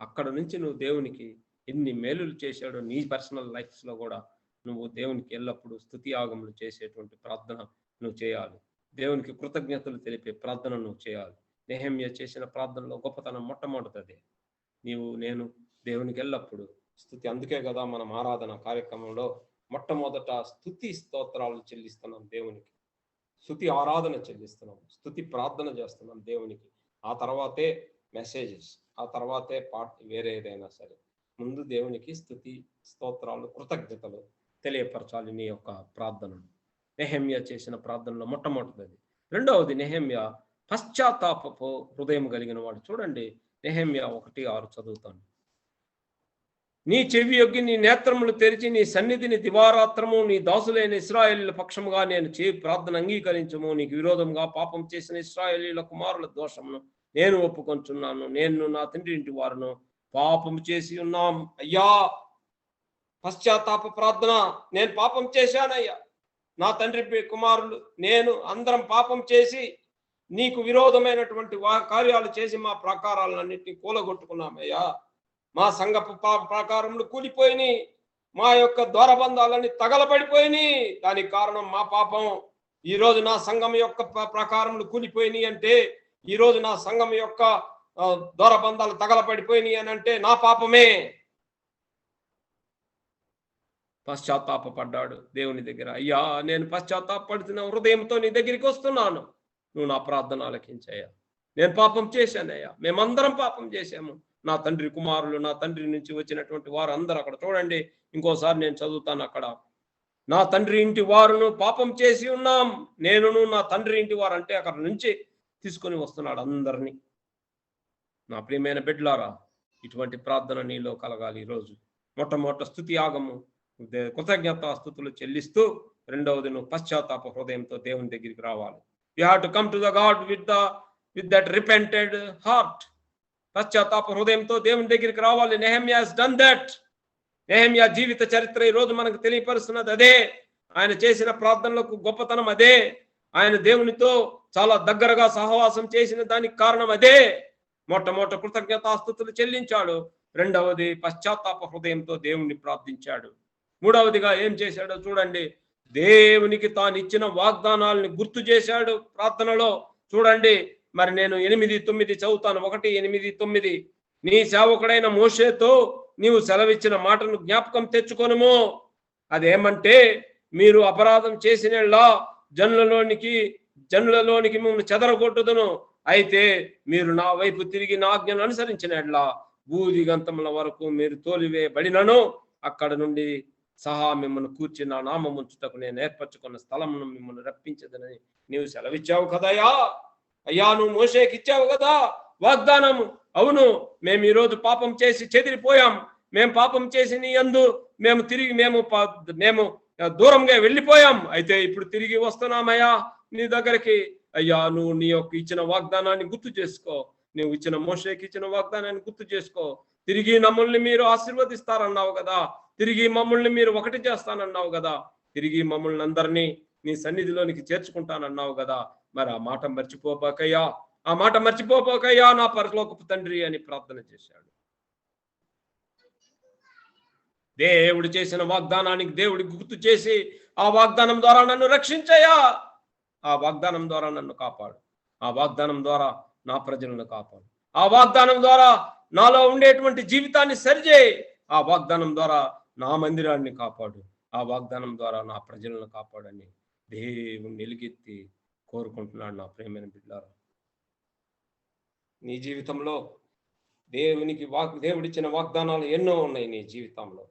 అక్కడ నుంచి నువ్వు దేవునికి ఎన్ని మేలులు చేశాడో నీ పర్సనల్ లైఫ్స్లో కూడా నువ్వు దేవునికి ఎల్లప్పుడూ స్తుతి యాగములు చేసేటువంటి ప్రార్థన నువ్వు చేయాలి. దేవునికి కృతజ్ఞతలు తెలిపే ప్రార్థన నువ్వు చేయాలి. నెహెమ్యా చేసిన ప్రార్థనలో గొప్పతనం మొట్టమొదటిదే. నేను దేవునికి ఎల్లప్పుడూ స్తుతి. అందుకే కదా మనం ఆరాధన కార్యక్రమంలో మొట్టమొదట స్తుతి స్తోత్రాలు చెల్లిస్తున్నాం దేవునికి. స్తుతి ఆరాధన చెల్లిస్తున్నాం, స్తుతి ప్రార్థన చేస్తున్నాం దేవునికి. ఆ తర్వాతే మెసేజెస్, ఆ తర్వాతే పాట, వేరే ఏదైనా సరే. ముందు దేవునికి స్తుతి స్తోత్రాలు, కృతజ్ఞతలు తెలియపరచాలి నీ యొక్క ప్రార్థనను. నెహెమ్యా చేసిన ప్రార్థనలో మొట్టమొదటిది. రెండవది, నెహెమ్యా పశ్చాత్తాపపు హృదయం కలిగిన వాడు. చూడండి, నెహెమ్యా 1:6 చదువుతాను. నీ చెవి యొగ్గి నీ నేత్రములు తెరిచి నీ సన్నిధిని దివారాత్రము నీ దాసులైన ఇశ్రాయేలీల పక్షముగా నేను ప్రార్థన అంగీకరించము. నీకు విరోధంగా పాపం చేసిన ఇశ్రాయేలీల కుమారుల దోషమును నేను ఒప్పుకొంచున్నాను. నేను నా తండ్రి ఇంటి వారును పాపం చేసి ఉన్నాం. అయ్యా, పశ్చాత్తాప ప్రార్థన. నేను పాపం చేశానయ్యా, నా తండ్రి కుమారులు నేను అందరం పాపం చేసి నీకు విరోధమైనటువంటి కార్యాలు చేసి మా ప్రాకారాలన్నింటినీ కూలగొట్టుకున్నామయ్యా. మా సంఘపు ప్రాకారములు కూలిపోయినాయి, మా యొక్క ద్వారబంధాలన్నీ తగలబడిపోయినాయి. దానికి కారణం మా పాపం. ఈరోజు నా సంఘం యొక్క ప్రాకారములు కూలిపోయినాయి అంటే, ఈరోజు నా సంఘం యొక్క ద్వారబంధాలు తగలబడిపోయినాయి అని అంటే నా పాపమే. పశ్చాత్తాపడ్డాడు దేవుని దగ్గర. అయ్యా, నేను పశ్చాత్తాపడుతున్న హృదయంతో నీ దగ్గరికి వస్తున్నాను, నువ్వు నా ప్రార్థన ఆలకించయ్యా. నేను పాపం చేశానయ్యా, మేమందరం పాపం చేశాము. నా తండ్రి కుమారులు, నా తండ్రి నుంచి వచ్చినటువంటి వారు అందరూ అక్కడ చూడండి, ఇంకోసారి నేను చదువుతాను అక్కడ. నా తండ్రి ఇంటి వారును పాపం చేసి ఉన్నాం, నేనును నా తండ్రి ఇంటి వారు అంటే అక్కడ నుంచి తీసుకొని వస్తున్నాడు అందరినీ. నా ప్రియమైన బిడ్డలారా, ఇటువంటి ప్రార్థన నీలో కలగాలి. ఈరోజు మొట్టమొదటి స్తుతి యాగము, కృతజ్ఞత స్తుతులు చెల్లిస్తూ, రెండవది నువ్వు పశ్చాత్తాప హృదయంతో దేవుని దగ్గరికి రావాలి. You have to come to the God with that repented heart. పశ్చాత్తాప హృదయంతో దేవుని దగ్గరికి రావాలి. Nehemiah has done that. Nehemiah జీవిత చరిత్ర ఈరోజు మనకు తెలియపరుస్తున్నది అదే. ఆయన చేసిన ప్రార్థనలకు గొప్పతనం అదే. ఆయన దేవునితో చాలా దగ్గరగా సహవాసం చేసిన దానికి కారణం అదే. మొట్టమొదటి కృతజ్ఞతాస్తుతులు చెల్లించాడు. రెండవది పశ్చాత్తాప హృదయంతో దేవుణ్ణి ప్రార్థించాడు. మూడవదిగా ఏం చేశాడో చూడండి, దేవునికి తాను ఇచ్చిన వాగ్దానాలని గుర్తు చేశాడు ప్రార్థనలో. చూడండి, మరి నేను 8:9 చదువుతాను. 1:8-9. నీ సేవకుడైన మోషేతో నీవు సెలవిచ్చిన మాటను జ్ఞాపకం తెచ్చుకొనుము. అదేమంటే, మీరు అపరాధం చేసినలా జనులలోనికి మిమ్మల్ని చెదరగొట్టుదును. అయితే మీరు నా వైపు తిరిగి నా ఆజ్ఞను అనుసరించినట్లా భూదిగంతముల వరకు మీరు తోలివేయబడినను అక్కడ నుండి సహా మిమ్మల్ని కూర్చి నా నామం ఉంచుటకు నేను ఏర్పరచుకున్న స్థలమును మిమ్మల్ని రప్పించదని నీవు సెలవిచ్చావు కదయ్యా. అయ్యా, నువ్వు మోషేకి ఇచ్చావు కదా వాగ్దానము. అవును, మేము ఈరోజు పాపం చేసి చెదిరిపోయాం. మేము పాపం చేసి నీ యందు మేము దూరంగా వెళ్ళిపోయాం. అయితే ఇప్పుడు తిరిగి వస్తున్నామయ్యా నీ దగ్గరికి. అయ్యా, నువ్వు నీ యొక్క ఇచ్చిన వాగ్దానాన్ని గుర్తు చేసుకో. నువ్వు ఇచ్చిన మోషేకి ఇచ్చిన వాగ్దానాన్ని గుర్తు చేసుకో. తిరిగి మమ్మల్ని మీరు ఆశీర్వదిస్తారన్నావు కదా, తిరిగి మమ్మల్ని మీరు ఒకటి చేస్తానన్నావు కదా, తిరిగి మమ్మల్ని అందరినీ నీ సన్నిధిలోనికి చేర్చుకుంటానన్నావు కదా. మరి ఆ మాట మర్చిపోపోకయ్యా నా పరలోకపు తండ్రి అని ప్రార్థన చేశాడు. దేవుడు చేసిన వాగ్దానానికి దేవుడికి గుర్తు చేసి, ఆ వాగ్దానం ద్వారా నన్ను రక్షించయ్యా, ఆ వాగ్దానం ద్వారా నన్ను కాపాడు, ఆ వాగ్దానం ద్వారా నా ప్రజలను కాపాడు, ఆ వాగ్దానం ద్వారా నాలో ఉండేటువంటి జీవితాన్ని సరిచేయి, ఆ వాగ్దానం ద్వారా నా మందిరాన్ని కాపాడు, ఆ వాగ్దానం ద్వారా నా ప్రజలను కాపాడని దేవుని ఎలుగెత్తి కోరుకుంటున్నాడు. నా ప్రియమైన బిడ్డలారా, నీ జీవితంలో దేవుడిచ్చిన వాగ్దానాలు ఎన్నో ఉన్నాయి. నీ జీవితంలో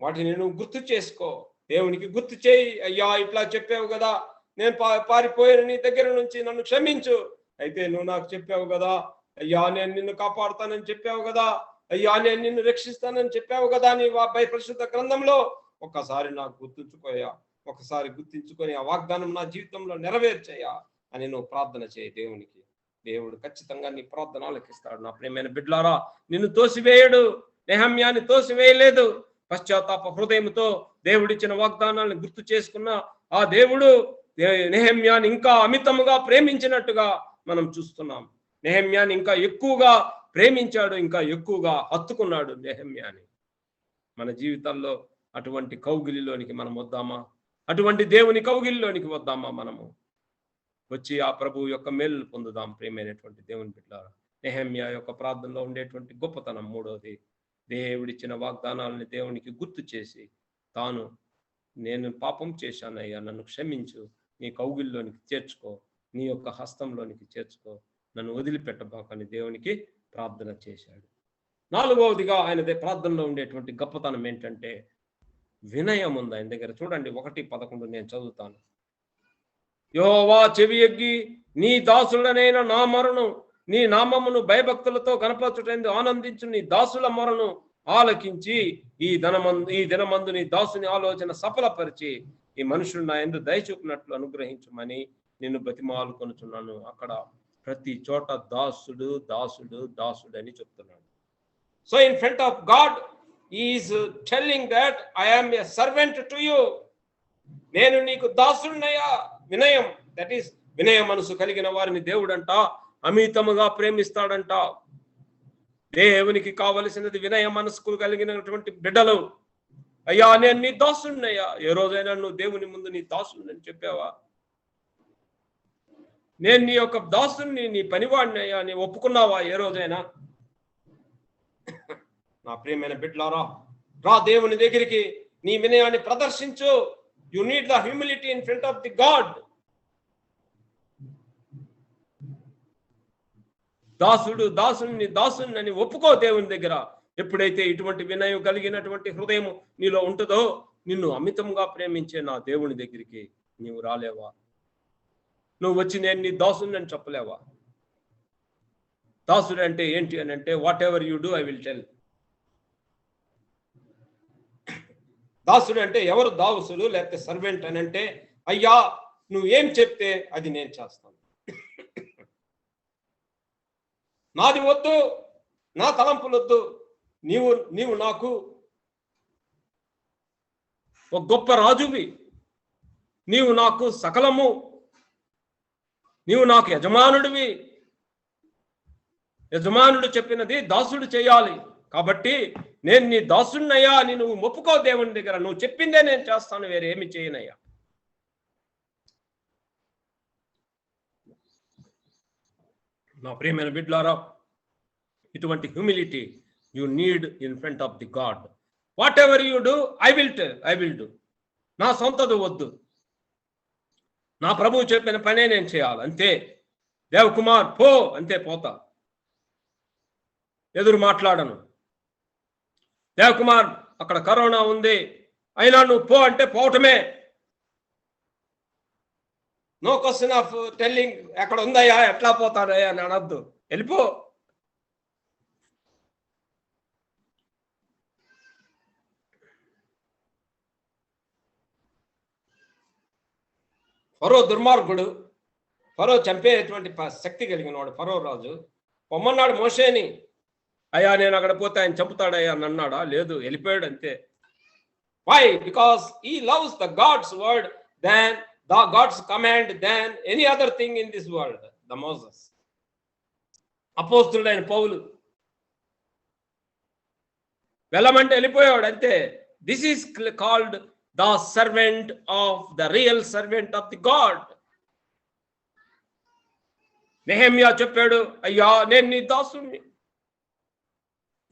వాటిని నువ్వు గుర్తు చేసుకో, దేవునికి గుర్తు చేయి. అయ్యా, ఇట్లా చెప్పావు కదా, నేను పారిపోయిన నీ దగ్గర నుంచి నన్ను క్షమించు. అయితే నువ్వు నాకు చెప్పావు కదా, అయ్యా నేను నిన్ను కాపాడుతానని చెప్పావు కదా, అయ్యా నేను నిన్ను రక్షిస్తానని చెప్పావు కదా నీ పరిశుద్ధ గ్రంథంలో. ఒక్కసారి నాకు గుర్తుంచుకోయా, ఒకసారి గుర్తించుకొని ఆ వాగ్దానం నా జీవితంలో నెరవేర్చయ్యా అని నువ్వు ప్రార్థన చేయి దేవునికి. దేవుడు ఖచ్చితంగా నీ ప్రార్థన ఆలకిస్తాడు. నా ప్రియమైన బిడ్డలారా, నిన్ను తోసివేయడు. నెహమ్యాని తోసివేయలేదు. పశ్చాత్తాప హృదయంతో దేవుడిచ్చిన వాగ్దానాలను గుర్తు చేసుకున్న ఆ దేవుడు నెహమ్యాని ఇంకా అమితముగా ప్రేమించినట్టుగా మనం చూస్తున్నాం. నెహమ్యాని ఇంకా ఎక్కువగా ప్రేమించాడు, ఇంకా ఎక్కువగా హత్తుకున్నాడు నెహమ్యాని. మన జీవితాల్లో అటువంటి కౌగిలిలోనికి మనం వద్దామా? అటువంటి దేవుని కౌగిలిలోనికి వద్దామా? మనము వచ్చి ఆ ప్రభు యొక్క మేలు పొందుదాం. ప్రియమైనటువంటి దేవుని బిడ్డలారా, నెహమ్యా యొక్క ప్రార్థనలో ఉండేటువంటి గొప్పతనం మూడవది, దేవుడిచ్చిన వాగ్దానాలని దేవునికి గుర్తు చేసి, నేను పాపం చేశానయ్యా, నన్ను క్షమించు, నీ కౌగిల్లోనికి చేర్చుకో, నీ యొక్క హస్తంలోనికి చేర్చుకో, నన్ను వదిలిపెట్టబాకని దేవునికి ప్రార్థన చేశాడు. నాలుగవదిగా ఆయన ప్రార్థనలో ఉండేటువంటి గొప్పతనం ఏంటంటే వినయం ఉంది ఆయన దగ్గర. చూడండి 1:11 నేను చదువుతాను. యెహోవా చెవి ఎగ్గి నీ దాసుడనైన నా మొరను, నీ నామమును భయభక్తులతో గణపరచుటందు ఆనందించు నీ దాసుల మొరను ఆలకించి ఈ దినమందు నీ దాసుని ఆలోచన సఫలపరిచి ఈ మనుషుడు నా యందు దయచూపినట్లు అనుగ్రహించమని నిన్ను బతిమాలుకొనుచున్నాను. అక్కడ ప్రతి చోట దాసుడు దాసుడు దాసుడు అని చెప్తున్నాడు. So in front of God is telling that I am a servant to you. నేను నీకు దాసుడినయ్యా. వినయం, దట్ ఈస్ వినయ మనసు కలిగిన వారిని దేవుడంట అమితముగా ప్రేమిస్తాడంట. దేవునికి కావలసినది వినయ మనసుకు కలిగినటువంటి బిడ్డలు. అయ్యా నేను నీ దాసుడినయ్యా. ఏ రోజైనా నువ్వు దేవుని ముందు నీ దాసుడిని చెప్పావా? నేను నీ యొక్క దాసుని, నీ పనివాడిని అయ్యా నీ ఒప్పుకున్నావా ఏ రోజైనా? నా ప్రియమైన బిడ్డలారా, రా దేవుని దగ్గరికి, నీ వినయాన్ని ప్రదర్శించు. You need the humility in front of the God. దాసుని అని ఒప్పుకో దేవుని దగ్గర. ఎప్పుడైతే ఇటువంటి వినయం కలిగినటువంటి హృదయం నీలో ఉంటుందో, నిన్ను అమితంగా ప్రేమించే నా దేవుని దగ్గరికి నీవు రాలేవా? నువ్వు వచ్చి నేను నీ దాసుని అని చెప్పలేవా? దాసుడు అంటే ఏంటి అని అంటే, what ever you do I will tell. దాసుడు అంటే ఎవరు? దాసుడు లేకపోతే సర్వెంట్ అని అంటే, అయ్యా నువ్వు ఏం చెప్తే అది నేను చేస్తాను. నాది వద్దు, నా తలంపులొద్దు, నీవు నాకు ఒక గొప్ప రాజువి, నీవు నాకు సకలము, నీవు నాకు యజమానుడివి. యజమానుడు చెప్పినది దాసుడు చేయాలి. కాబట్టి నేను నీ దాసున్నయ్యా అని నువ్వు మొప్పుకో దేవుని దగ్గర. నువ్వు చెప్పిందే నేను చేస్తాను, వేరే ఏమి చేయనయ్యా. నా ప్రియమైన బిడ్డలారా, ఇటువంటి humility you need in front of the God. What ever you do, I will do. నా సొంతది వద్దు, నా ప్రభువు చెప్పిన పనే నేను చేయాలి, అంతే. దేవకుమార్ పో అంతే, పోతా, ఎదురు మాట్లాడను. దేవకుమార్ అక్కడ కరోనా ఉంది, అయినా నువ్వు పో అంటే పోవటమే. నో క్వశ్చన్ ఆఫ్ టెల్లింగ్ ఎక్కడ ఉందయ్యా, ఎట్లా పోతానయ్యా అని అనొద్దు, వెళ్ళిపో. ఫరో దుర్మార్గుడు, ఫరో చంపేటువంటి శక్తి కలిగిన వాడు ఫరో రాజు. పొమ్మన్నాడు మోషేని, అయ్యా నేను అక్కడ పోతే ఆయన చంపుతాడయ్యా అని అన్నాడా? లేదు, వెళ్ళిపోయాడు అంతే. Why? Because he loves the God's word than the God's command than any other thing in this world. The Moses, అపోస్తుడైన పౌలు వెళ్ళమంటే వెళ్ళిపోయాడు అంతే. This is called the servant of the real servant of the God. Nehemiah చెప్పాడు, అయ్యా నేను నీ దాసుని.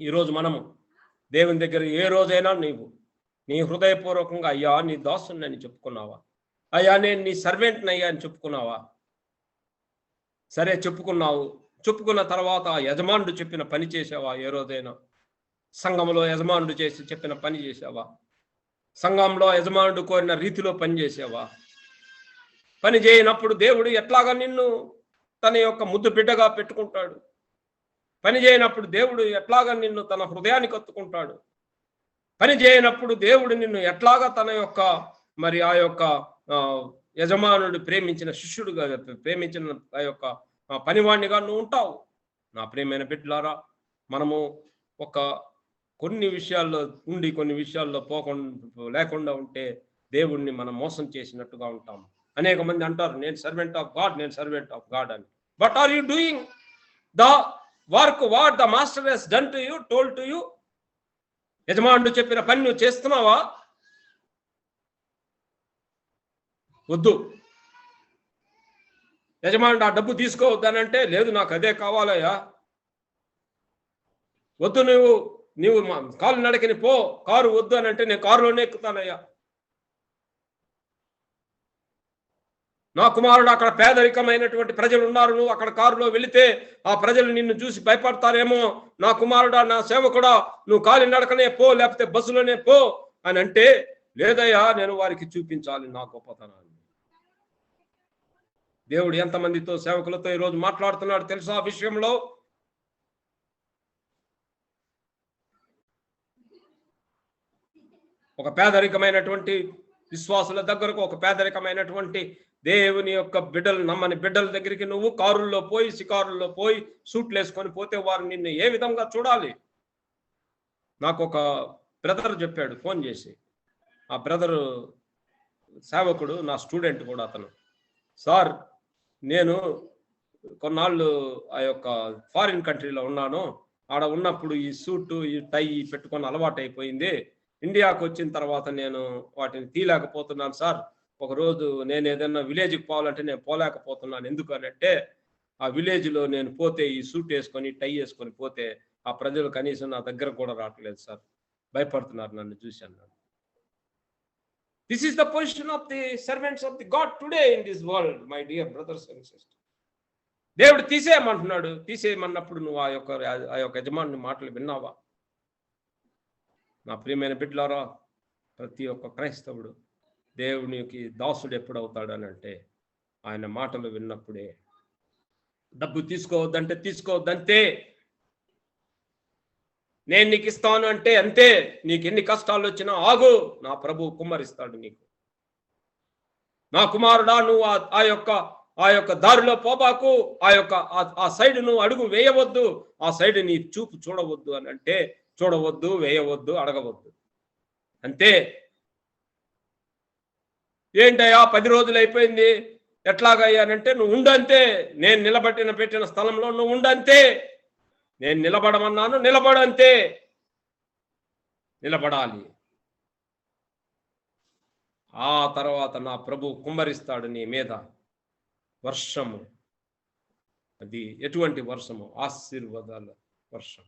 ఈరోజు మనము దేవుని దగ్గర ఏ రోజైనా నీవు నీ హృదయపూర్వకంగా అయ్యా నీ దాసుని అని చెప్పుకున్నావా? అయ్యా నేను నీ సర్వెంట్ని అయ్యా అని చెప్పుకున్నావా? సరే చెప్పుకున్నావు. చెప్పుకున్న తర్వాత యజమానుడు చెప్పిన పని చేసావా? ఏ రోజైనా సంఘంలో యజమానుడు చెప్పిన పని చేసావా? సంఘంలో యజమానుడు కోరిన రీతిలో పని చేసావా? పని చేయనప్పుడు దేవుడు ఎట్లాగా నిన్ను తన యొక్క ముద్దు బిడ్డగా పెట్టుకుంటాడు? పని చేయనప్పుడు దేవుడు ఎట్లాగా నిన్ను తన హృదయానికి కత్తుకుంటాడు? పని చేయనప్పుడు దేవుడు నిన్ను ఎట్లాగా తన యొక్క మరి ఆ యొక్క యజమానుడు ప్రేమించిన శిష్యుడుగా, ప్రేమించిన ఆ యొక్క పనివాణ్ణిగా నువ్వు ఉంటావు. నా ప్రియమైన బిడ్డలారా, మనము కొన్ని విషయాల్లో ఉండి కొన్ని విషయాల్లో లేకుండా ఉంటే దేవుణ్ణి మనం మోసం చేసినట్టుగా ఉంటాం. అనేక మంది అంటారు, నేను సర్వెంట్ ఆఫ్ గాడ్, నేను సర్వెంట్ ఆఫ్ గాడ్ అని. But are you doing the work what the master has done to you, told to you? యజమానుడు చెప్పిన పని నువ్వు చేస్తున్నావా? వద్దు. యజమానుడు ఆ డబ్బు తీసుకోవద్దనంటే, లేదు నాకు అదే కావాలయ్యా, వద్దు, నీవు కాలు నడకని పో, కారు వద్దు అని అంటే నేను కారులోనే ఎక్కుతానయ్యా. నా కుమారుడు అక్కడ పేదరికమైనటువంటి ప్రజలు ఉన్నారు, నువ్వు అక్కడ కారులో వెళితే ఆ ప్రజలు నిన్ను చూసి భయపడతారేమో. నా కుమారుడా, నా సేవకుడా, నువ్వు కాలి నడకనే పో, లేకపోతే బస్సులోనే పో అని అంటే, లేదయ్యా నేను వారికి చూపించాలి నా గొప్పతనాన్ని. దేవుడు ఎంతమందితో సేవకులతో ఈరోజు మాట్లాడుతున్నాడు తెలుసా ఆ విషయంలో? ఒక పేదరికమైనటువంటి విశ్వాసుల దగ్గరకు, ఒక పేదరికమైనటువంటి దేవుని యొక్క బిడ్డలు, నమ్మని బిడ్డల దగ్గరికి నువ్వు కారుల్లో పోయి, షికారుల్లో పోయి, సూట్లు వేసుకొని పోతే వారు నిన్ను ఏ విధంగా చూడాలి? నాకు ఒక బ్రదర్ చెప్పాడు ఫోన్ చేసి. ఆ బ్రదరు సేవకుడు, నా స్టూడెంట్ కూడా అతను. సార్, నేను కొన్నాళ్ళు ఆ యొక్క ఫారిన్ కంట్రీలో ఉన్నాను. ఆడ ఉన్నప్పుడు ఈ సూటు, ఈ టై పెట్టుకొని అలవాటు అయిపోయింది. ఇండియాకు వచ్చిన తర్వాత నేను వాటిని తీయలేకపోతున్నాను సార్. ఒకరోజు నేను ఏదైనా విలేజ్కి పోవాలంటే నేను పోలేకపోతున్నాను. ఎందుకనంటే ఆ విలేజ్లో నేను పోతే ఈ సూట్ వేసుకొని, టై వేసుకొని పోతే ఆ ప్రజలు కనీసం నా దగ్గర కూడా రావట్లేదు సార్, భయపడుతున్నారు నన్ను చూసి అన్నాడు. This is the position of the servants of the God today in this world, my dear brothers and sisters. దేవుడు తీసేయమంటున్నాడు. తీసేయమన్నప్పుడు నువ్వు ఆ యొక్క యజమాని మాటలు విన్నావా? నా ప్రియమైన బిడ్డలారా, ప్రతి ఒక్క క్రైస్తవుడు దేవునికి దాసుడు ఎప్పుడు అవుతాడు అని అంటే ఆయన మాటలు విన్నప్పుడే. డబ్బు తీసుకోవద్దంటే తీసుకోవద్దంతే. నేను నీకు ఇస్తాను అంటే అంతే. నీకు ఎన్ని కష్టాలు వచ్చినా ఆగు, నా ప్రభు కుమ్మరిస్తాడు నీకు. నా కుమారుడా, నువ్వు ఆ యొక్క దారిలో పోబాకు, ఆ సైడ్ నువ్వు అడుగు వేయవద్దు, ఆ సైడ్ నీ చూపు చూడవద్దు అని అంటే చూడవద్దు, వేయవద్దు, అడగవద్దు, అంతే. ఏంటయ్యా 10 రోజులు అయిపోయింది, ఎట్లాగయ్యానంటే నువ్వు ఉండంతే. నేను పెట్టిన స్థలంలో నువ్వు ఉండంతే. నేను నిలబడమన్నాను, నిలబడంతే. నిలబడాలి. ఆ తర్వాత నా ప్రభు కుమ్మరిస్తాడు నీ మీద వర్షము. అది ఎటువంటి వర్షము? ఆశీర్వాదాల వర్షం.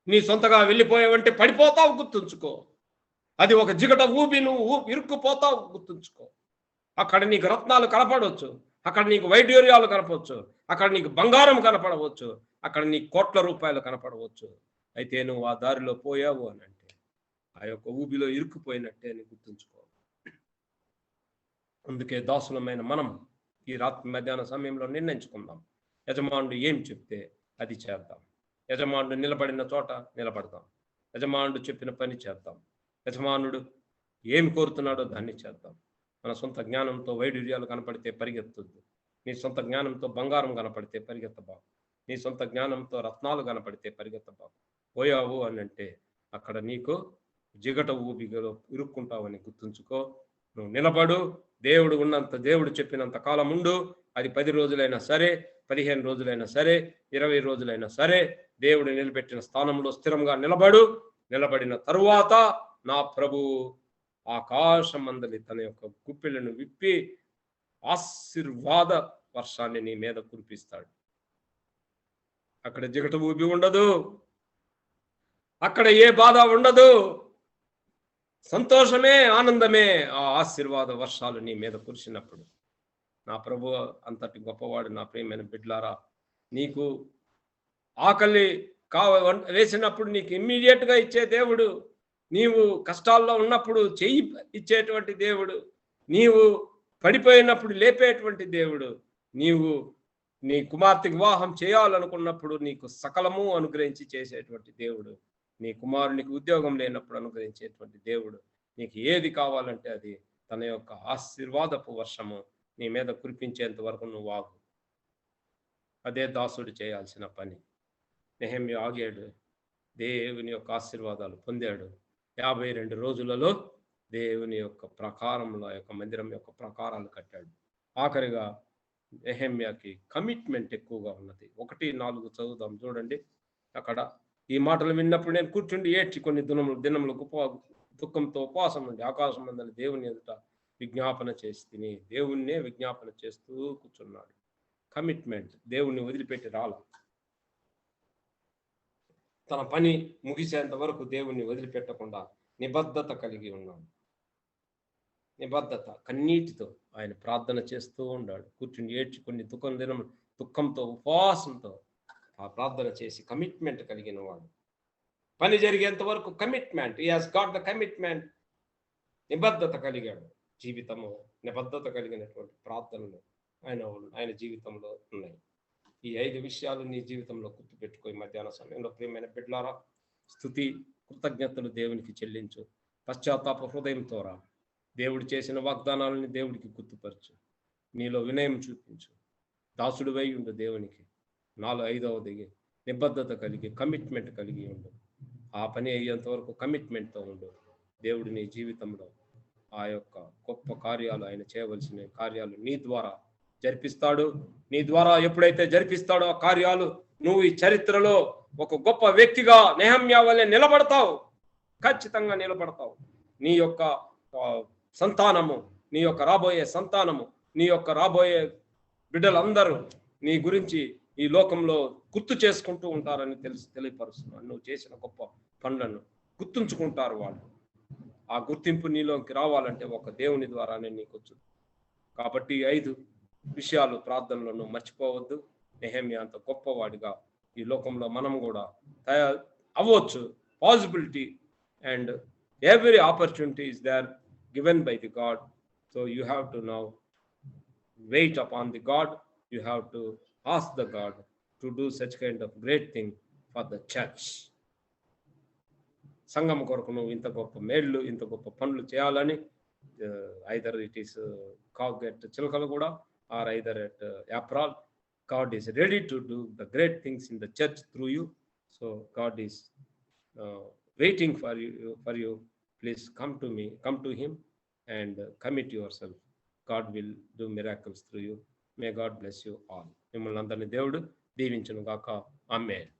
నీ సొంతగా వెళ్ళిపోయావంటే పడిపోతావు, గుర్తుంచుకో. అది ఒక జిగట ఊబి, నువ్వు ఇరుక్కుపోతావు, గుర్తుంచుకో. అక్కడ నీకు రత్నాలు కనపడవచ్చు, అక్కడ నీకు వైడ్యూర్యాలు కనపడవచ్చు, అక్కడ నీకు బంగారం కనపడవచ్చు, అక్కడ నీకు కోట్ల రూపాయలు కనపడవచ్చు. అయితే నువ్వు ఆ దారిలో పోయావు అని అంటే ఆ యొక్క ఊబిలో ఇరుక్కుపోయినట్టే అని గుర్తుంచుకో. అందుకే దాసులమైన మనం ఈ రాత్రి మధ్యాహ్న సమయంలో నిర్ణయించుకుందాం. యజమానుడు ఏం చెప్తే అది చేద్దాం. యజమానుడు నిలబడిన చోట నిలబడదాం. యజమానుడు చెప్పిన పని చేద్దాం. యజమానుడు ఏమి కోరుతున్నాడో దాన్ని చేద్దాం. మన సొంత జ్ఞానంతో వైడూర్యాలు కనపడితే పరిగెత్తొద్దు. నీ సొంత జ్ఞానంతో బంగారం కనపడితే పరిగెత్తబాకు. నీ సొంత జ్ఞానంతో రత్నాలు కనపడితే పరిగెత్తబాకు. పోయావు అని అంటే అక్కడ నీకు జిగట ఊబిగలో ఇరుక్కుంటావని గుర్తుంచుకో. నువ్వు నిలబడు. దేవుడు ఉన్నంత, దేవుడు చెప్పినంత కాలం ఉండు. అది 10 రోజులైనా సరే, 15 రోజులైనా సరే, 20 రోజులైనా సరే, దేవుడు నిలబెట్టిన స్థానంలో స్థిరంగా నిలబడు. నిలబడిన తరువాత నా ప్రభు ఆకాశం మందలి తన యొక్క గుప్పిళ్లను విప్పి ఆశీర్వాద వర్షాన్ని నీ మీద కురిపిస్తాడు. అక్కడ జిగట ఊబి ఉండదు, అక్కడ ఏ బాధ ఉండదు. సంతోషమే, ఆనందమే. ఆ ఆశీర్వాద వర్షాలు నీ మీద కురిసినప్పుడు నా ప్రభు అంతటి గొప్పవాడు. నా ప్రియమైన బిడ్డలారా, నీకు ఆకలి వేసినప్పుడు నీకు ఇమ్మీడియట్గా ఇచ్చే దేవుడు, నీవు కష్టాల్లో ఉన్నప్పుడు చెయ్యి ఇచ్చేటువంటి దేవుడు, నీవు పడిపోయినప్పుడు లేపేటువంటి దేవుడు, నీవు నీ కుమార్తె వివాహం చేయాలనుకున్నప్పుడు నీకు సకలము అనుగ్రహించి చేసేటువంటి దేవుడు, నీ కుమారునికి ఉద్యోగం లేనప్పుడు అనుగ్రహించేటువంటి దేవుడు, నీకు ఏది కావాలంటే అది తన యొక్క ఆశీర్వాదపు వర్షము నీ మీద కురిపించేంత వరకు నువ్వు ఆగు. అదే దాసుడు చేయాల్సిన పని. నెహెమ్యా ఆగాడు, దేవుని యొక్క ఆశీర్వాదాలు పొందాడు. 52 రోజులలో దేవుని యొక్క ప్రకారంలో యొక్క మందిరం యొక్క ప్రకారాలు కట్టాడు. ఆఖరిగా నెహెమ్యాకి కమిట్మెంట్ ఎక్కువగా ఉన్నది. 1:4 చదువుదాం చూడండి. అక్కడ ఈ మాటలు విన్నప్పుడు నేను కూర్చుండి ఏడ్చి కొన్ని దినములకు దుఃఖంతో ఉపవాసం నుండి ఆకాశం మందలి దేవుని ఎదుట విజ్ఞాపన చేసి తిని దేవుణ్ణే విజ్ఞాపన చేస్తూ కూర్చున్నాడు. కమిట్మెంట్. దేవుణ్ణి వదిలిపెట్టి రాల. తన పని ముగిసేంత వరకు దేవుణ్ణి వదిలిపెట్టకుండా నిబద్ధత కలిగి ఉన్నాడు. నిబద్ధత, కన్నీటితో ఆయన ప్రార్థన చేస్తూ ఉన్నాడు. కూర్చుని ఏడ్చి కొన్ని దుఃఖంతో ఉపవాసంతో ఆ ప్రార్థన చేసి కమిట్మెంట్ కలిగిన వాడు. పని జరిగేంత వరకు commitment. He has got the commitment. నిబద్ధత కలిగాడు. జీవితము నిబద్ధత కలిగినటువంటి ప్రార్థనలు ఆయన జీవితంలో ఉన్నాయి. ఈ 5 విషయాలు నీ జీవితంలో గుర్తుపెట్టుకో. మధ్యాహ్న సమయంలో ప్రియమైన బిడ్డలారా, స్తుతి కృతజ్ఞతలు దేవునికి చెల్లించు. పశ్చాత్తాప హృదయంతో రా. దేవుడు చేసిన వాగ్దానాలని దేవుడికి గుర్తుపరచు. నీలో వినయం చూపించు. దాసుడు వై ఉండు దేవునికి. 5వది నిబద్ధత కలిగి కమిట్మెంట్ కలిగి ఉండు. ఆ పని అయ్యేంత వరకు కమిట్మెంట్తో ఉండు. దేవుడు నీ జీవితంలో ఆ యొక్క గొప్ప కార్యాలు, ఆయన చేయవలసిన కార్యాలు నీ ద్వారా జరిపిస్తాడు. నీ ద్వారా ఎప్పుడైతే జరిపిస్తాడో ఆ కార్యాలు, నువ్వు ఈ చరిత్రలో ఒక గొప్ప వ్యక్తిగా నెహెమ్యా వలె నిలబడతావు. ఖచ్చితంగా నిలబడతావు. నీ యొక్క సంతానము, నీ యొక్క రాబోయే సంతానము, నీ యొక్క రాబోయే బిడ్డలందరూ నీ గురించి ఈ లోకంలో గుర్తు చేసుకుంటూ ఉంటారని తెలియపరుస్తున్నాను. నువ్వు చేసిన గొప్ప పనులను గుర్తుంచుకుంటారు వాళ్ళు. ఆ గుర్తింపు నీలోకి రావాలంటే ఒక దేవుని ద్వారానే నీకు వచ్చు. కాబట్టి 5 విషయాలు ప్రార్థనలో నువ్వు మర్చిపోవద్దు. నెహెమ్యా అంత గొప్పవాడిగా ఈ లోకంలో మనం కూడా అవ్వచ్చు. Possibility and every opportunity is there given by the God. So you have to now wait upon the God. You have to ask the God to do such kind of great thing for the church. సంఘం కొరకు నువ్వు ఇంత గొప్ప మేళ్ళు, ఇంత గొప్ప పనులు చేయాలని, either it is cog at చిలకలు కూడా or either at April, God is ready to do the great things in the church through you. So God is waiting for you. Please come to me, come to him and commit yourself. God will do miracles through you. May God bless you all. మిమ్మల్ని అందరినీ దేవుడు దీవించును గాక. ఆమేన్.